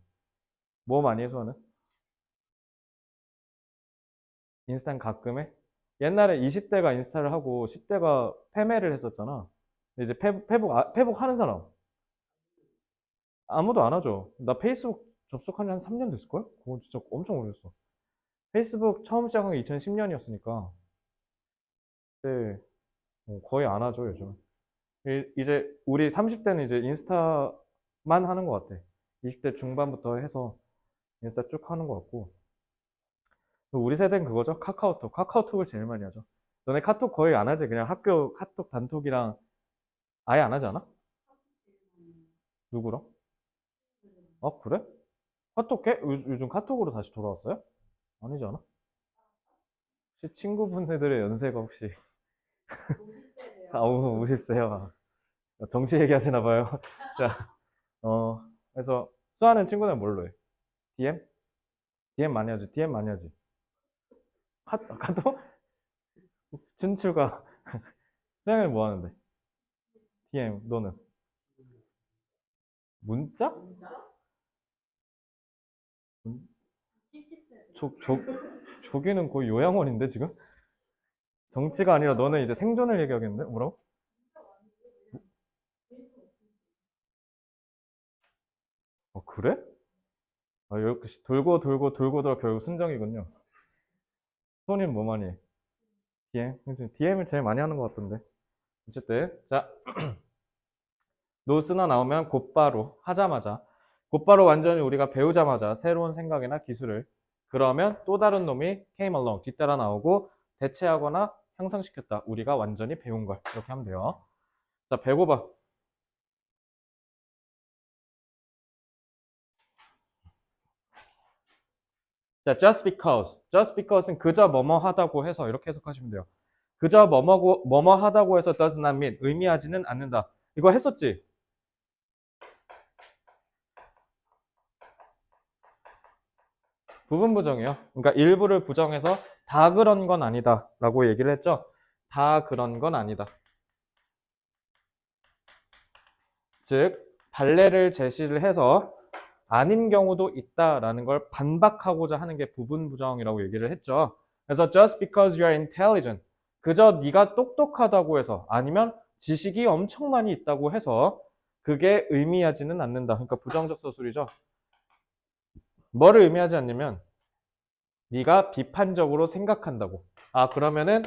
뭐 많이 해서 하는? 인스타는 가끔 해? 옛날에 20대가 인스타를 하고 10대가 패매를 했었잖아. 근데 이제 페북 하는 사람. 아무도 안 하죠. 나 페이스북 접속한 지 한 3년 됐을걸? 그거 진짜 엄청 오래됐어. 페이스북 처음 시작한 게 2010년이었으니까. 네, 거의 안 하죠, 요즘. 이제 우리 30대는 이제 인스타만 하는 것 같아. 20대 중반부터 해서 인스타 쭉 하는 것 같고. 우리 세대는 그거죠. 카카오톡. 카카오톡을 제일 많이 하죠. 너네 카톡 거의 안 하지? 그냥 학교 카톡 단톡이랑 아예 안 하지 않아? 누구랑? 그래? 카톡 해? 요즘 카톡으로 다시 돌아왔어요? 아니지 않아? 혹시 친구분들의 연세가 혹시 50세요? 정치 얘기하시나 봐요. 자, 그래서 수아는 친구는 뭘로 해? DM? DM 많이 하지. DM 많이 하지. 카톡? 춘추가 수영이는 뭐 하는데? DM 너는? 문자? 문- 조기는 거의 요양원인데 지금? 정치가 아니라 너는 이제 생존을 얘기하겠는데? 뭐라고? 그래? 이렇게 돌고 돌고 돌고 돌아 결국 순정이군요. 손님 뭐 많이 해? DM? DM을 제일 많이 하는 것 같던데. 어쨌든 자 노스나 나오면 곧바로 하자마자 곧바로 완전히 우리가 배우자마자 새로운 생각이나 기술을 그러면 또 다른 놈이 came along 뒤따라 나오고 대체하거나 향상시켰다. 우리가 완전히 배운 걸 이렇게 하면 돼요. 자 105번. 자 just because는 그저 뭐뭐 하다고 해서 이렇게 해석하시면 돼요. 그저 뭐뭐 하다고 해서 does not mean 의미하지는 않는다. 이거 했었지? 부분 부정이요. 그러니까 일부를 부정해서 다 그런 건 아니다 라고 얘기를 했죠. 다 그런 건 아니다. 즉 발레를 제시를 해서 아닌 경우도 있다라는 걸 반박하고자 하는 게 부분 부정이라고 얘기를 했죠. 그래서 just because you're intelligent, 그저 네가 똑똑하다고 해서 아니면 지식이 엄청 많이 있다고 해서 그게 의미하지는 않는다. 그러니까 부정적 서술이죠. 뭐를 의미하지 않냐면 네가 비판적으로 생각한다고. 아, 그러면은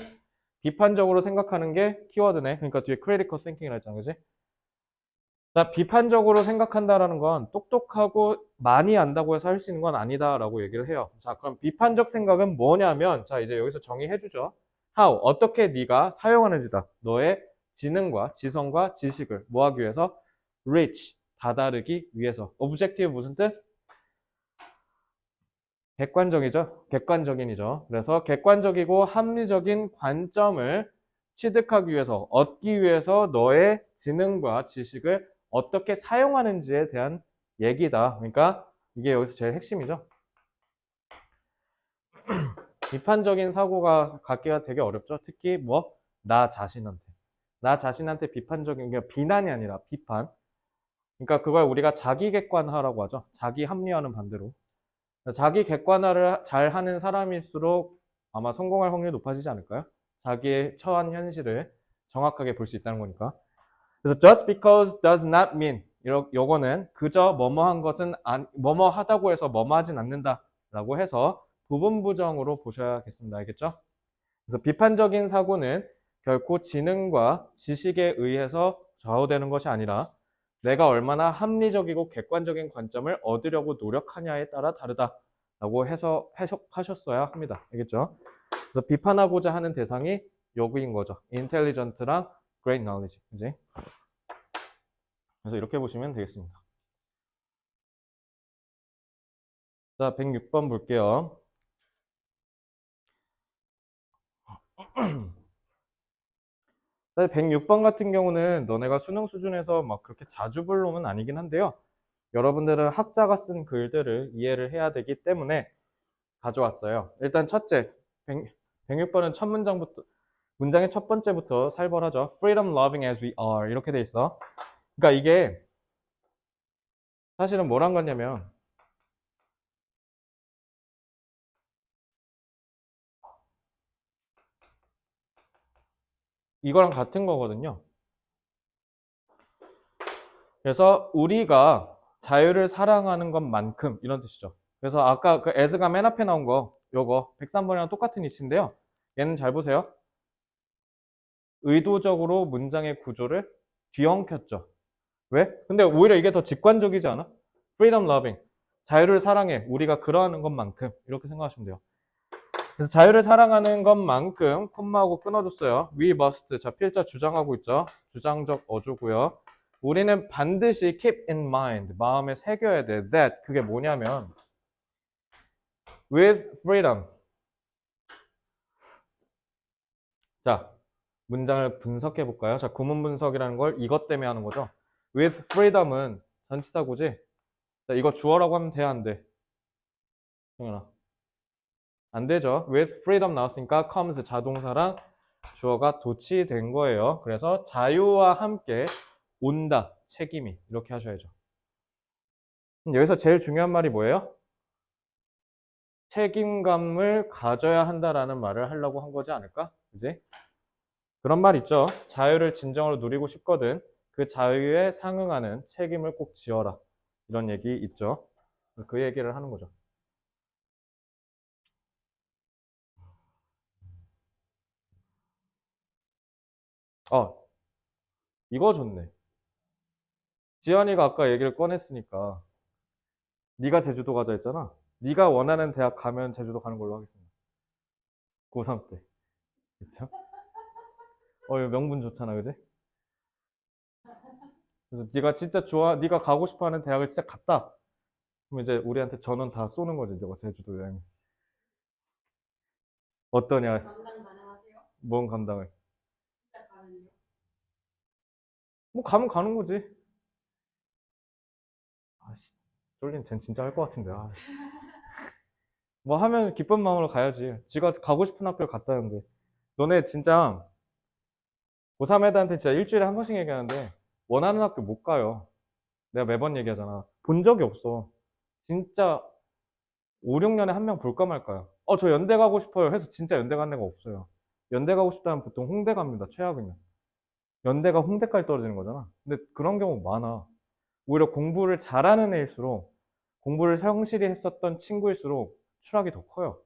비판적으로 생각하는 게 키워드네. 그러니까 뒤에 critical thinking이라 했잖아, 그지? 자, 비판적으로 생각한다라는 건 똑똑하고 많이 안다고 해서 할 수 있는 건 아니다라고 얘기를 해요. 자, 그럼 비판적 생각은 뭐냐면, 자, 이제 여기서 정의해 주죠. How, 어떻게 네가 사용하는지다. 너의 지능과 지성과 지식을 뭐 하기 위해서? Reach, 다다르기 위해서. Objective 무슨 뜻? 객관적이죠. 객관적인이죠. 그래서 객관적이고 합리적인 관점을 취득하기 위해서, 얻기 위해서 너의 지능과 지식을 어떻게 사용하는지에 대한 얘기다. 그러니까 이게 여기서 제일 핵심이죠. 비판적인 사고가 갖기가 되게 어렵죠. 특히 뭐? 나 자신한테. 나 자신한테 비판적인 게 비난이 아니라 비판. 그러니까 그걸 우리가 자기 객관화라고 하죠. 자기 합리화는 반대로. 자기 객관화를 잘 하는 사람일수록 아마 성공할 확률이 높아지지 않을까요? 자기의 처한 현실을 정확하게 볼 수 있다는 거니까. 그래서 just because does not mean 요거는 그저 뭐뭐한 것은 뭐뭐 하다고 해서 뭐뭐 하진 않는다 라고 해서 부분 부정으로 보셔야겠습니다. 알겠죠? 그래서 비판적인 사고는 결코 지능과 지식에 의해서 좌우되는 것이 아니라 내가 얼마나 합리적이고 객관적인 관점을 얻으려고 노력하냐에 따라 다르다라고 해서 해석하셨어야 합니다. 알겠죠? 그래서 비판하고자 하는 대상이 여기인 거죠. intelligent랑 great knowledge. 이제 그래서 이렇게 보시면 되겠습니다. 자, 106번 볼게요. 사실 106번 같은 경우는 너네가 수능 수준에서 막 그렇게 자주 볼 놈은 아니긴 한데요. 여러분들은 학자가 쓴 글들을 이해를 해야 되기 때문에 가져왔어요. 일단 첫째, 106번은 첫 문장부터, 문장의 첫 번째부터 살벌하죠. Freedom loving as we are. 이렇게 돼 있어. 그러니까 이게 사실은 뭐란 거냐면 이거랑 같은 거거든요. 그래서 우리가 자유를 사랑하는 것만큼 이런 뜻이죠. 그래서 아까 그 as가 맨 앞에 나온 거 요거 103번이랑 똑같은 이치인데요. 얘는 잘 보세요. 의도적으로 문장의 구조를 뒤엉켰죠. 왜? 근데 오히려 이게 더 직관적이지 않아? Freedom loving. 자유를 사랑해. 우리가 그러하는 것만큼. 이렇게 생각하시면 돼요. 그래서 자유를 사랑하는 것만큼 콤마하고 끊어줬어요. We must. 자, 필자 주장하고 있죠. 주장적 어조고요. 우리는 반드시 keep in mind. 마음에 새겨야 돼. That. 그게 뭐냐면 with freedom. 자, 문장을 분석해 볼까요? 자, 구문 분석이라는 걸 이것 때문에 하는 거죠. with freedom은 전치사고지. 자, 이거 주어라고 하면 돼, 안 돼? 정연아. 안 되죠. with freedom 나왔으니까 comes 자동사랑 주어가 도치된 거예요. 그래서 자유와 함께 온다, 책임이. 이렇게 하셔야죠. 여기서 제일 중요한 말이 뭐예요? 책임감을 가져야 한다라는 말을 하려고 한 거지 않을까? 그지? 그런 말 있죠. 자유를 진정으로 누리고 싶거든. 그 자유에 상응하는 책임을 꼭 지어라. 이런 얘기 있죠. 그 얘기를 하는 거죠. 이거 좋네. 지연이가 아까 얘기를 꺼냈으니까 네가 제주도 가자 했잖아. 네가 원하는 대학 가면 제주도 가는 걸로 하겠습니다. 고3 때. 그쵸? 이거 명분 좋잖아, 그지? 그래서 네가 진짜 네가 가고 싶어하는 대학을 진짜 갔다. 그럼 이제 우리한테 전원 다 쏘는 거지, 너가 제주도 여행. 어떠냐? 감당 가능하세요? 뭔 감당을? 진짜 가는요? 뭐 가면 가는 거지. 아씨, 쫄린 쟨 진짜 할 것 같은데. 아, 뭐 하면 기쁜 마음으로 가야지. 지가 가고 싶은 학교를 갔다는데. 너네 진짜 고3 애들한테 진짜 일주일에 한 번씩 얘기하는데 원하는 학교 못 가요. 내가 매번 얘기하잖아. 본 적이 없어. 진짜 5, 6년에 한 명 볼까 말까요. 저 연대 가고 싶어요 해서 진짜 연대 간 데가 없어요. 연대 가고 싶다면 보통 홍대 갑니다. 최악이면. 연대가 홍대까지 떨어지는 거잖아. 근데 그런 경우 많아. 오히려 공부를 잘하는 애일수록 공부를 성실히 했었던 친구일수록 추락이 더 커요.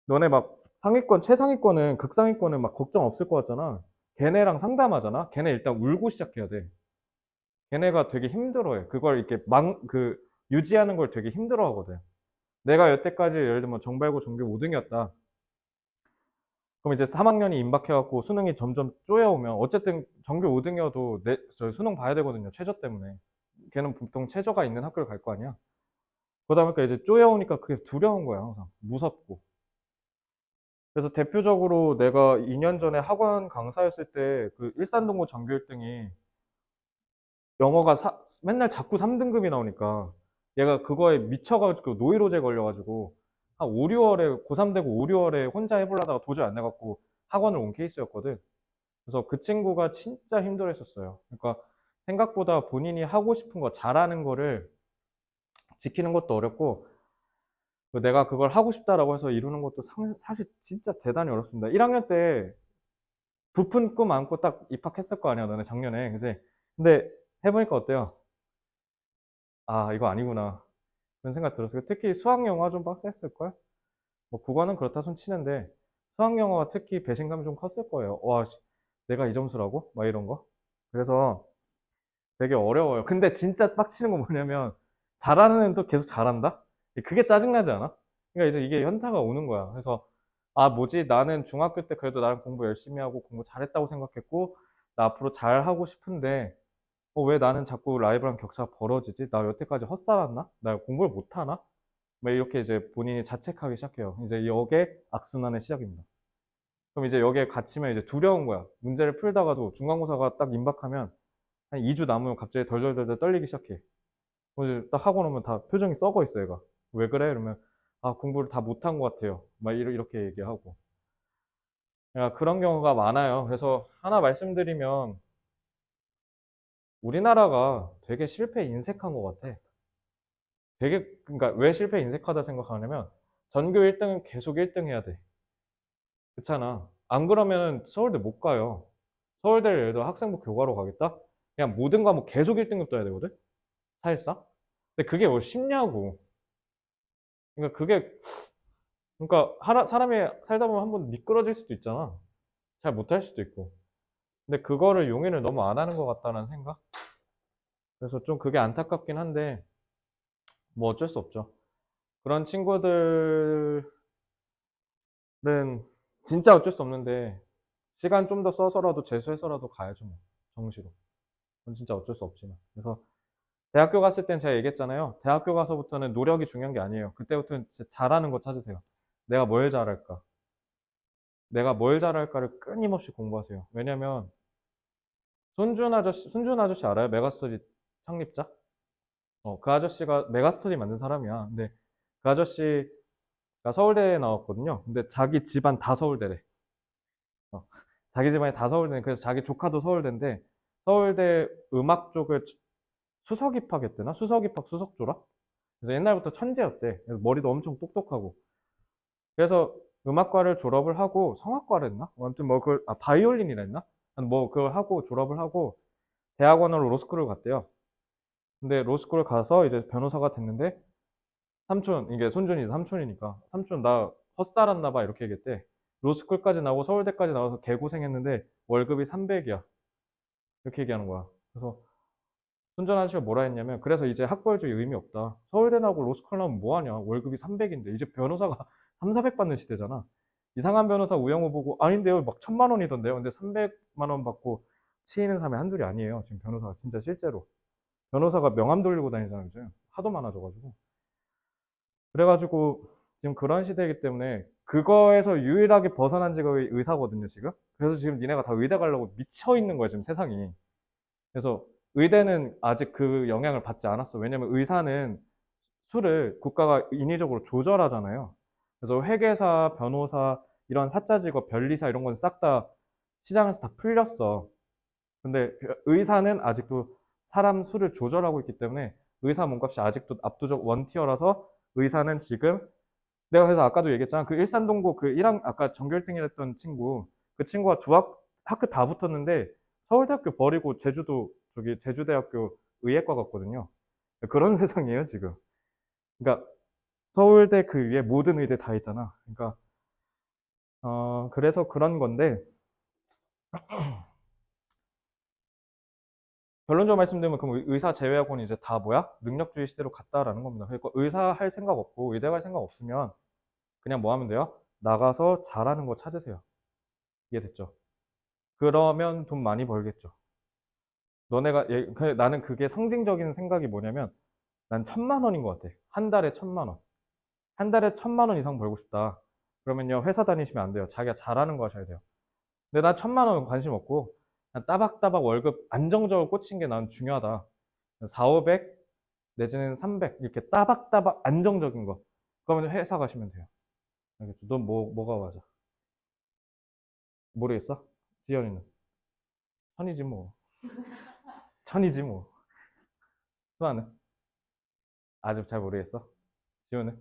너네 막 상위권, 최상위권은, 극상위권은 막 걱정 없을 것 같잖아. 걔네랑 상담하잖아? 걔네 일단 울고 시작해야 돼. 걔네가 되게 힘들어해. 그걸 이렇게 유지하는 걸 되게 힘들어 하거든. 내가 여태까지 예를 들면 정발고 전교 5등이었다. 그럼 이제 3학년이 임박해갖고 수능이 점점 쪼여오면 어쨌든 전교 5등이어도 저 수능 봐야 되거든요. 최저 때문에. 걔는 보통 최저가 있는 학교를 갈 거 아니야. 그러다 보니까 이제 쪼여오니까 그게 두려운 거야, 항상. 무섭고. 그래서 대표적으로 내가 2년 전에 학원 강사였을 때 그 일산동고 전교 1등이 영어가 맨날 자꾸 3등급이 나오니까 얘가 그거에 미쳐가지고 노이로제 걸려가지고 한 5, 6월에 고3 되고 5, 6월에 혼자 해보려다가 도저히 안 돼갖고 학원을 온 케이스였거든. 그래서 그 친구가 진짜 힘들어했었어요. 그러니까 생각보다 본인이 하고 싶은 거 잘하는 거를 지키는 것도 어렵고 내가 그걸 하고 싶다라고 해서 이루는 것도 사실 진짜 대단히 어렵습니다. 1학년 때 부푼 꿈 안고 딱 입학했을 거 아니야, 너네 작년에. 그지? 근데 해보니까 어때요? 아, 이거 아니구나. 그런 생각 들었어요. 특히 수학 영어가 좀 빡셌을걸? 뭐 국어는 그렇다 손 치는데 수학 영어가 특히 배신감이 좀 컸을 거예요. 와, 내가 이 점수라고? 막 이런 거. 그래서 되게 어려워요. 근데 진짜 빡치는 건 뭐냐면 잘하는 애는 또 계속 잘한다? 그게 짜증나지 않아? 그러니까 이제 이게 현타가 오는 거야. 그래서 아, 뭐지? 나는 중학교 때 그래도 나는 공부 열심히 하고 공부 잘했다고 생각했고 나 앞으로 잘하고 싶은데 왜 나는 자꾸 라이브랑 격차가 벌어지지? 나 여태까지 헛살았나? 나 공부를 못하나? 막 이렇게 이제 본인이 자책하기 시작해요. 이제 여기에 악순환의 시작입니다. 그럼 이제 여기에 갇히면 이제 두려운 거야. 문제를 풀다가도 중간고사가 딱 임박하면 한 2주 남으면 갑자기 덜덜덜덜 떨리기 시작해. 그래서 딱 하고 나면 다 표정이 썩어 있어, 얘가. 왜 그래? 이러면 아, 공부를 다 못한 것 같아요. 막 이렇게 얘기하고. 그런 경우가 많아요. 그래서 하나 말씀드리면 우리나라가 되게 실패 인색한 것 같아. 되게, 그러니까 왜 실패 인색하다 생각하냐면 전교 1등은 계속 1등 해야 돼. 그렇잖아. 안 그러면 서울대 못 가요. 서울대를 예를 들어 학생부 교과로 가겠다? 그냥 모든 과목 계속 1등급 떠야 되거든? 사실상? 근데 그게 뭐 쉽냐고. 그러니까 그러니까 사람이 살다 보면 한번 미끄러질 수도 있잖아. 잘 못할 수도 있고. 근데 그거를 용인을 너무 안 하는 것 같다는 생각? 그래서 좀 그게 안타깝긴 한데, 뭐 어쩔 수 없죠. 그런 친구들은 진짜 어쩔 수 없는데, 시간 좀 더 써서라도 재수해서라도 가야죠, 뭐. 정시로. 그건 진짜 어쩔 수 없지만. 그래서 대학교 갔을 땐 제가 얘기했잖아요. 대학교 가서부터는 노력이 중요한 게 아니에요. 그때부터는 진짜 잘하는 거 찾으세요. 내가 뭘 잘할까? 내가 뭘 잘할까를 끊임없이 공부하세요. 왜냐면 손준 아저씨 알아요? 메가스터디 창립자? 그 아저씨가 메가스터디 만든 사람이야. 근데 그 아저씨가 서울대에 나왔거든요. 근데 자기 집안 다 서울대래. 어, 자기 집안이 다 서울대. 그래서 자기 조카도 서울대인데 서울대 음악 쪽을 수석 입학했대나? 수석 입학, 수석 졸업? 그래서 옛날부터 천재였대. 그래서 머리도 엄청 똑똑하고. 그래서 음악과를 졸업을 하고 성악과를 했나? 아무튼 뭐 바이올린이라 했나? 뭐 그걸 하고 졸업을 하고 대학원으로 로스쿨을 갔대요. 근데 로스쿨을 가서 이제 변호사가 됐는데 삼촌, 이게 손준이 삼촌이니까 삼촌 나 헛살았나 봐 이렇게 얘기했대. 로스쿨까지 나오고 서울대까지 나와서 개고생했는데 월급이 300이야. 이렇게 얘기하는 거야. 그래서 손준 아저씨가 뭐라 했냐면 그래서 이제 학벌주의 의미 없다. 서울대 나오고 로스쿨 나오면 뭐하냐. 월급이 300인데 이제 변호사가 3, 400 받는 시대잖아. 이상한 변호사 우영우 보고 아닌데요 막 1000만 원이던데요. 근데 300만 원 받고 치이는 사람이 한둘이 아니에요. 지금 변호사가 진짜 실제로. 변호사가 명함 돌리고 다니잖아요. 요즘. 하도 많아져가지고. 그래가지고 지금 그런 시대이기 때문에 그거에서 유일하게 벗어난 직업이 의사거든요, 지금. 그래서 지금 니네가 다 의대 가려고 미쳐 있는 거야, 지금 세상이. 그래서 의대는 아직 그 영향을 받지 않았어. 왜냐면 의사는 수를 국가가 인위적으로 조절하잖아요. 그래서 회계사, 변호사, 이런 사짜 직업, 변리사 이런 건 싹 다 시장에서 다 풀렸어. 근데 의사는 아직도 사람 수를 조절하고 있기 때문에 의사 몸값이 아직도 압도적 원티어라서 의사는 지금 내가 그래서 아까도 얘기했잖아. 그 일산동고 그 1학 아까 전교 1등이라 했던 친구 그 친구가 학교 다 붙었는데 서울대학교 버리고 제주도 저기 제주대학교 의예과 갔거든요. 그런 세상이에요 지금. 그러니까 서울대 그 위에 모든 의대 다 있잖아. 그러니까 그래서 그런 건데 결론적으로 말씀드리면 그럼 의사 제외하고는 이제 다 뭐야? 능력주의 시대로 갔다라는 겁니다. 그러니까 의사 할 생각 없고 의대 갈 생각 없으면 그냥 뭐 하면 돼요? 나가서 잘하는 거 찾으세요. 이해됐죠? 그러면 돈 많이 벌겠죠. 너네가 나는 그게 상징적인 생각이 뭐냐면 난 1,000만 원인 것 같아. 한 달에 1,000만 원. 한 달에 1,000만 원 이상 벌고 싶다. 그러면요 회사 다니시면 안 돼요. 자기가 잘하는 거 하셔야 돼요. 근데 나 1,000만 원 관심 없고 난 따박따박 월급 안정적으로 꽂힌 게 난 중요하다. 4, 500 내지는 300 이렇게 따박따박 안정적인 거. 그러면 회사 가시면 돼요. 알겠죠? 넌 뭐가 맞아? 모르겠어? 지연이는? 천이지 뭐. 천이지 뭐. 수아는? 아직 잘 모르겠어? 지호는?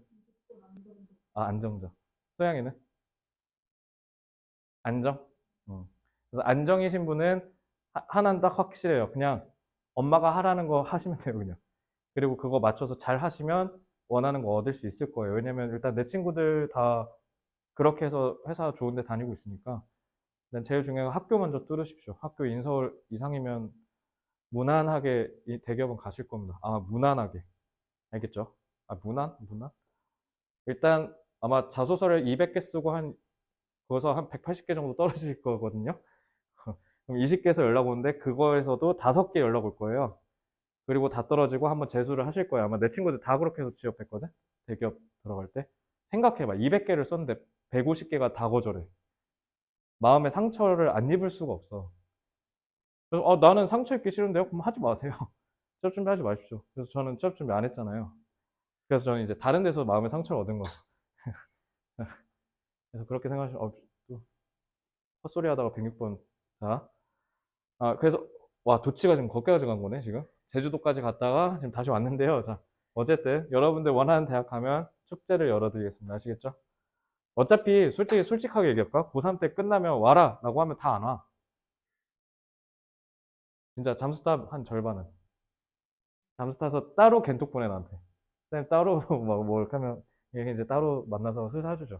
아, 안정적. 소양이는? 안정? 그래서 안정이신 분은 하나는 딱 확실해요. 그냥 엄마가 하라는 거 하시면 돼요, 그냥. 그리고 그거 맞춰서 잘 하시면 원하는 거 얻을 수 있을 거예요. 왜냐면 일단 내 친구들 다 그렇게 해서 회사 좋은 데 다니고 있으니까. 일단 제일 중요한 건 학교 먼저 뚫으십시오. 학교 인서울 이상이면 무난하게 이 대기업은 가실 겁니다. 아, 무난하게. 알겠죠? 아, 무난? 무난? 일단 아마 자소서를 200개 쓰고 거기서 한 180개 정도 떨어질 거거든요. 그럼 20개에서 연락 오는데 그거에서도 5개 연락 올 거예요. 그리고 다 떨어지고 한번 재수를 하실 거예요. 아마 내 친구들 다 그렇게 해서 취업했거든. 대기업 들어갈 때. 생각해봐. 200개를 썼는데 150개가 다 거절해. 마음의 상처를 안 입을 수가 없어. 그래서 나는 상처 입기 싫은데요? 그럼 하지 마세요. 취업 준비 하지 마십시오. 그래서 저는 취업 준비 안 했잖아요. 그래서 저는 이제 다른 데서 마음의 상처를 얻은 거죠. 그래서 그렇게 생각하시면 또 헛소리 하다가 106번. 자, 그래서 와 도치가 지금 거기까지 간 거네 지금. 제주도까지 갔다가 지금 다시 왔는데요. 자, 어쨌든 여러분들 원하는 대학 가면 축제를 열어드리겠습니다. 아시겠죠? 어차피 솔직하게 얘기할까? 고3 때 끝나면 와라 라고 하면 다 안 와. 진짜 잠수 타 한 절반은. 잠수 타서 따로 겐톡 보내 나한테. 쌤 따로 뭐 이렇게 하면 이게 이제 따로 만나서 술 사주죠.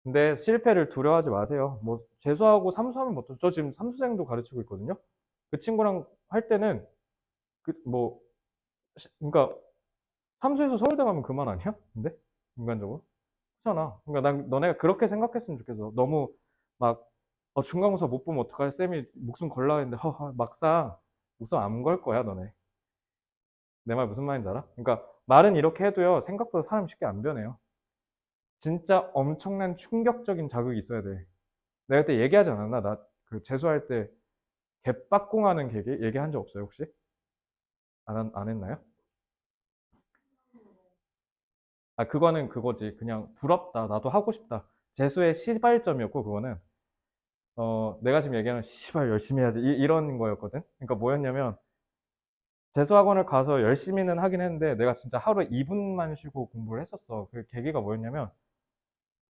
근데 실패를 두려워하지 마세요. 뭐 재수하고 삼수하면 뭐 저 지금 삼수생도 가르치고 있거든요. 그 친구랑 할 때는 뭐 그러니까 삼수에서 서울대 가면 그만 아니야? 근데 인간적으로 그렇잖아. 그러니까 난 너네가 그렇게 생각했으면 좋겠어. 너무 막 중간고사 못 보면 어떡해? 쌤이 목숨 걸라 했는데 막상 목숨 안 걸 거야 너네. 내 말 무슨 말인지 알아? 그러니까 말은 이렇게 해도요 생각보다 사람 쉽게 안 변해요. 진짜 엄청난 충격적인 자극이 있어야 돼. 내가 그때 얘기하지 않았나? 나 그 재수할 때 개빡공하는 얘기한 적 없어요 혹시? 안 했나요? 그거는 그거지. 그냥 부럽다. 나도 하고 싶다. 재수의 시발점이었고, 그거는. 내가 지금 얘기하는 시발 열심히 해야지. 이런 거였거든. 그러니까 뭐였냐면, 재수학원을 가서 열심히는 하긴 했는데, 내가 진짜 하루에 2분만 쉬고 공부를 했었어. 그 계기가 뭐였냐면,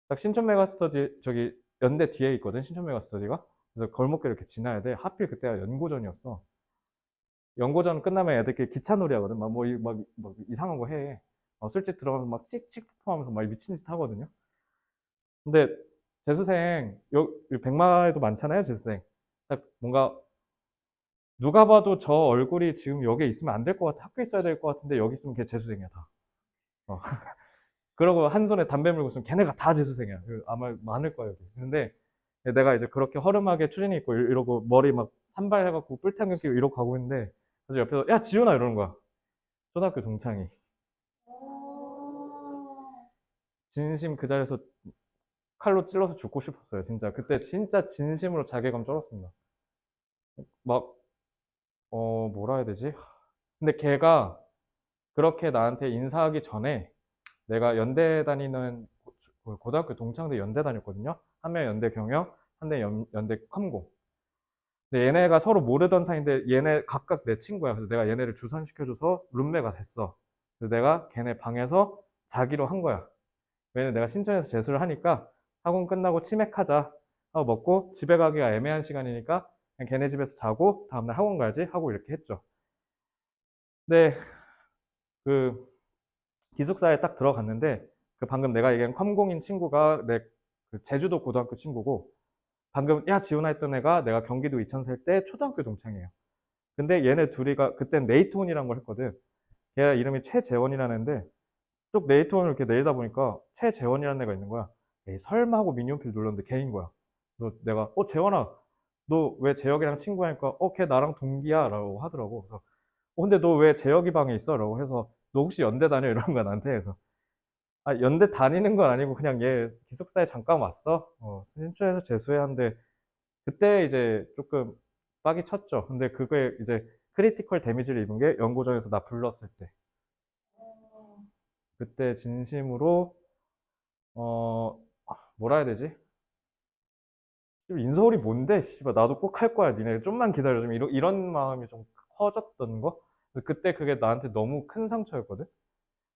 딱 신촌 메가스터디, 저기, 연대 뒤에 있거든, 신촌 메가스터디가. 그래서 골목길 이렇게 지나야 돼. 하필 그때가 연고전이었어. 연고전 끝나면 애들끼리 기차놀이 하거든. 막 이상한 거 해. 술집 들어가면 막 칙칙 하면서 막 미친 짓 하거든요. 근데 재수생, 백마에도 많잖아요, 재수생. 딱 뭔가 누가 봐도 저 얼굴이 지금 여기에 있으면 안 될 것 같아. 학교에 있어야 될 것 같은데 여기 있으면 걔 재수생이야, 다. 어. 그러고 한 손에 담배 물고 있으면 걔네가 다 재수생이야. 아마 많을 거예요, 여기. 근데 내가 이제 그렇게 허름하게 추진이 있고 이러고 머리 막 산발해갖고 뿔테an경 끼고 이러고 가고 있는데 그래서 옆에서 야, 지훈아 이러는 거야. 초등학교 동창이. 진심 그 자리에서 칼로 찔러서 죽고 싶었어요, 진짜. 그때 진짜 진심으로 자괴감 쩔었습니다. 막, 뭐라 해야 되지? 근데 걔가 그렇게 나한테 인사하기 전에 내가 연대 다니는 고등학교 동창들 연대 다녔거든요. 한 명 연대 경영, 한 명 연대 컴공. 근데 얘네가 서로 모르던 사이인데 얘네 각각 내 친구야. 그래서 내가 얘네를 주선시켜줘서 룸메가 됐어. 그래서 내가 걔네 방에서 자기로 한 거야. 왜냐면 내가 신촌에서 재수를 하니까 학원 끝나고 치맥하자 하고 먹고 집에 가기가 애매한 시간이니까 그냥 걔네 집에서 자고 다음날 학원 가야지 하고 이렇게 했죠. 근데 그 기숙사에 딱 들어갔는데 그 방금 내가 얘기한 컴공인 친구가 내 그 제주도 고등학교 친구고 방금 야 지훈아 했던 애가 내가 경기도 이천살 때 초등학교 동창이에요. 근데 얘네 둘이가 그땐 네이트온이라는 걸 했거든. 걔 이름이 최재원이라는 애인데 쭉 네이트온을 이렇게 내리다 보니까 최재원이라는 애가 있는 거야. 에이, 설마 하고 미니홈피를 눌렀는데 걔인 거야. 내가 재원아 너 왜 재혁이랑 친구야 하니까 걔 나랑 동기야 라고 하더라고. 그래서 근데 너 왜 재혁이 방에 있어? 라고 해서 너 혹시 연대 다녀? 이러는 거야 나한테. 그래서 연대 다니는 건 아니고 그냥 얘 기숙사에 잠깐 왔어. 신촌에서 재수해 한데 그때 이제 조금 빡이 쳤죠. 근데 그거에 이제 크리티컬 데미지를 입은 게 연고전에서 나 불렀을 때. 어, 그때 진심으로 뭐라 해야 되지? 좀 인서울이 뭔데? 씨발 나도 꼭 할 거야. 니네 좀만 기다려. 좀 이런 마음이 좀 커졌던 거. 그때 그게 나한테 너무 큰 상처였거든.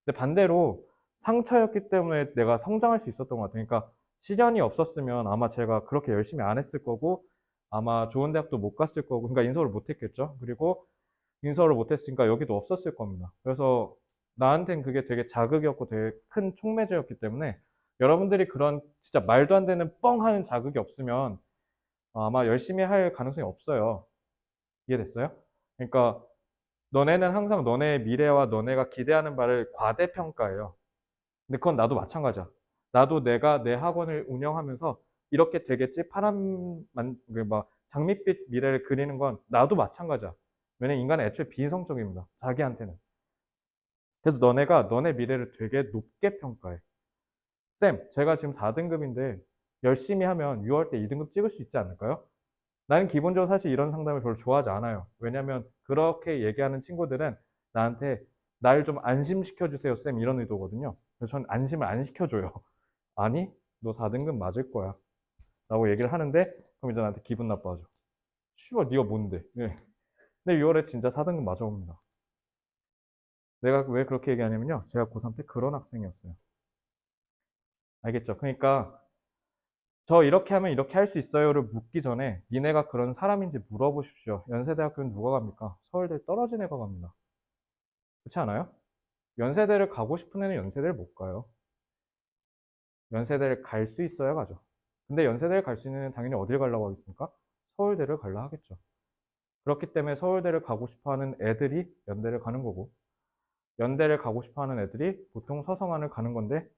근데 반대로 상처였기 때문에 내가 성장할 수 있었던 것 같아. 그러니까 시련이 없었으면 아마 제가 그렇게 열심히 안 했을 거고 아마 좋은 대학도 못 갔을 거고 그러니까 인서울을 못 했겠죠. 그리고 인서울을 못 했으니까 여기도 없었을 겁니다. 그래서 나한텐 그게 되게 자극이었고 되게 큰 촉매제였기 때문에 여러분들이 그런 진짜 말도 안 되는 뻥 하는 자극이 없으면 아마 열심히 할 가능성이 없어요. 이해됐어요? 그러니까 너네는 항상 너네의 미래와 너네가 기대하는 바를 과대평가해요. 근데 그건 나도 마찬가지야. 나도 내가 내 학원을 운영하면서 이렇게 되겠지? 막 장밋빛 미래를 그리는 건 나도 마찬가지야. 왜냐면 인간은 애초에 비이성적입니다. 자기한테는. 그래서 너네가 너네 미래를 되게 높게 평가해. 쌤, 제가 지금 4등급인데 열심히 하면 6월 때 2등급 찍을 수 있지 않을까요? 나는 기본적으로 사실 이런 상담을 별로 좋아하지 않아요. 왜냐면 그렇게 얘기하는 친구들은 나한테 날 좀 안심시켜 주세요, 쌤 이런 의도거든요. 그래서 전 안심을 안 시켜줘요. 아니, 너 4등급 맞을 거야. 라고 얘기를 하는데 그럼 이제 나한테 기분 나빠져. 씨발, 네가 뭔데? 네. 근데 6월에 진짜 4등급 맞아옵니다. 내가 왜 그렇게 얘기하냐면요. 제가 고3 때 그런 학생이었어요. 알겠죠? 그러니까 저 이렇게 하면 이렇게 할 수 있어요를 묻기 전에 니네가 그런 사람인지 물어보십시오. 연세대학교는 누가 갑니까? 서울대 떨어진 애가 갑니다. 그렇지 않아요? 연세대를 가고 싶은 애는 연세대를 못 가요. 연세대를 갈 수 있어야 가죠. 근데 연세대를 갈 수 있는 애는 당연히 어딜 가려고 하겠습니까? 서울대를 가려 하겠죠. 그렇기 때문에 서울대를 가고 싶어 하는 애들이 연대를 가는 거고, 연대를 가고 싶어 하는 애들이 보통 서성안을 가는 건데,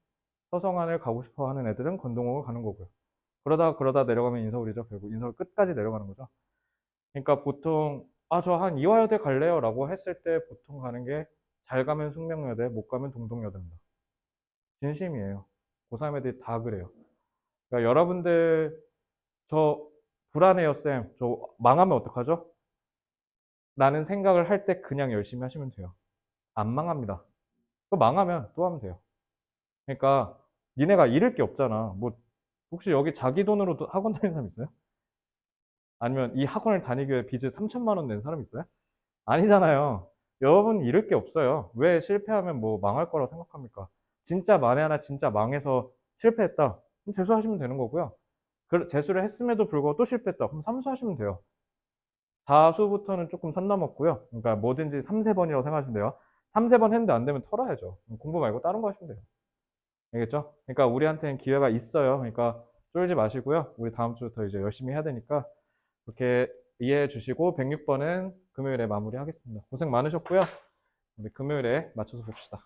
서성안을 가고 싶어 하는 애들은 건동옥을 가는 거고요. 그러다 내려가면 인서울이죠. 결국 인서울 끝까지 내려가는 거죠. 그러니까 보통 저 한 이화여대 갈래요 라고 했을 때 보통 가는 게 잘 가면 숙명여대, 못 가면 동덕여대입니다. 진심이에요. 고3 애들이 다 그래요. 그러니까 여러분들 저 불안해요 쌤. 저 망하면 어떡하죠? 라는 생각을 할 때 그냥 열심히 하시면 돼요. 안 망합니다. 또 망하면 또 하면 돼요. 그러니까 니네가 잃을 게 없잖아. 뭐 혹시 여기 자기 돈으로 학원 다니는 사람 있어요? 아니면 이 학원을 다니기 위해 빚을 3천만 원 낸 사람 있어요? 아니잖아요. 여러분 잃을 게 없어요. 왜 실패하면 뭐 망할 거라고 생각합니까? 진짜 만에 하나 진짜 망해서 실패했다. 그럼 재수하시면 되는 거고요. 재수를 했음에도 불구하고 또 실패했다. 그럼 삼수하시면 돼요. 4수부터는 조금 선 넘었고요. 그러니까 뭐든지 3, 세번이라고 생각하시면 돼요. 3, 세번 했는데 안 되면 털어야죠. 공부 말고 다른 거 하시면 돼요. 알겠죠? 그러니까 우리한테는 기회가 있어요. 그러니까 쫄지 마시고요. 우리 다음 주부터 이제 열심히 해야 되니까 그렇게 이해해 주시고 106번은 금요일에 마무리하겠습니다. 고생 많으셨고요. 우리 금요일에 맞춰서 봅시다.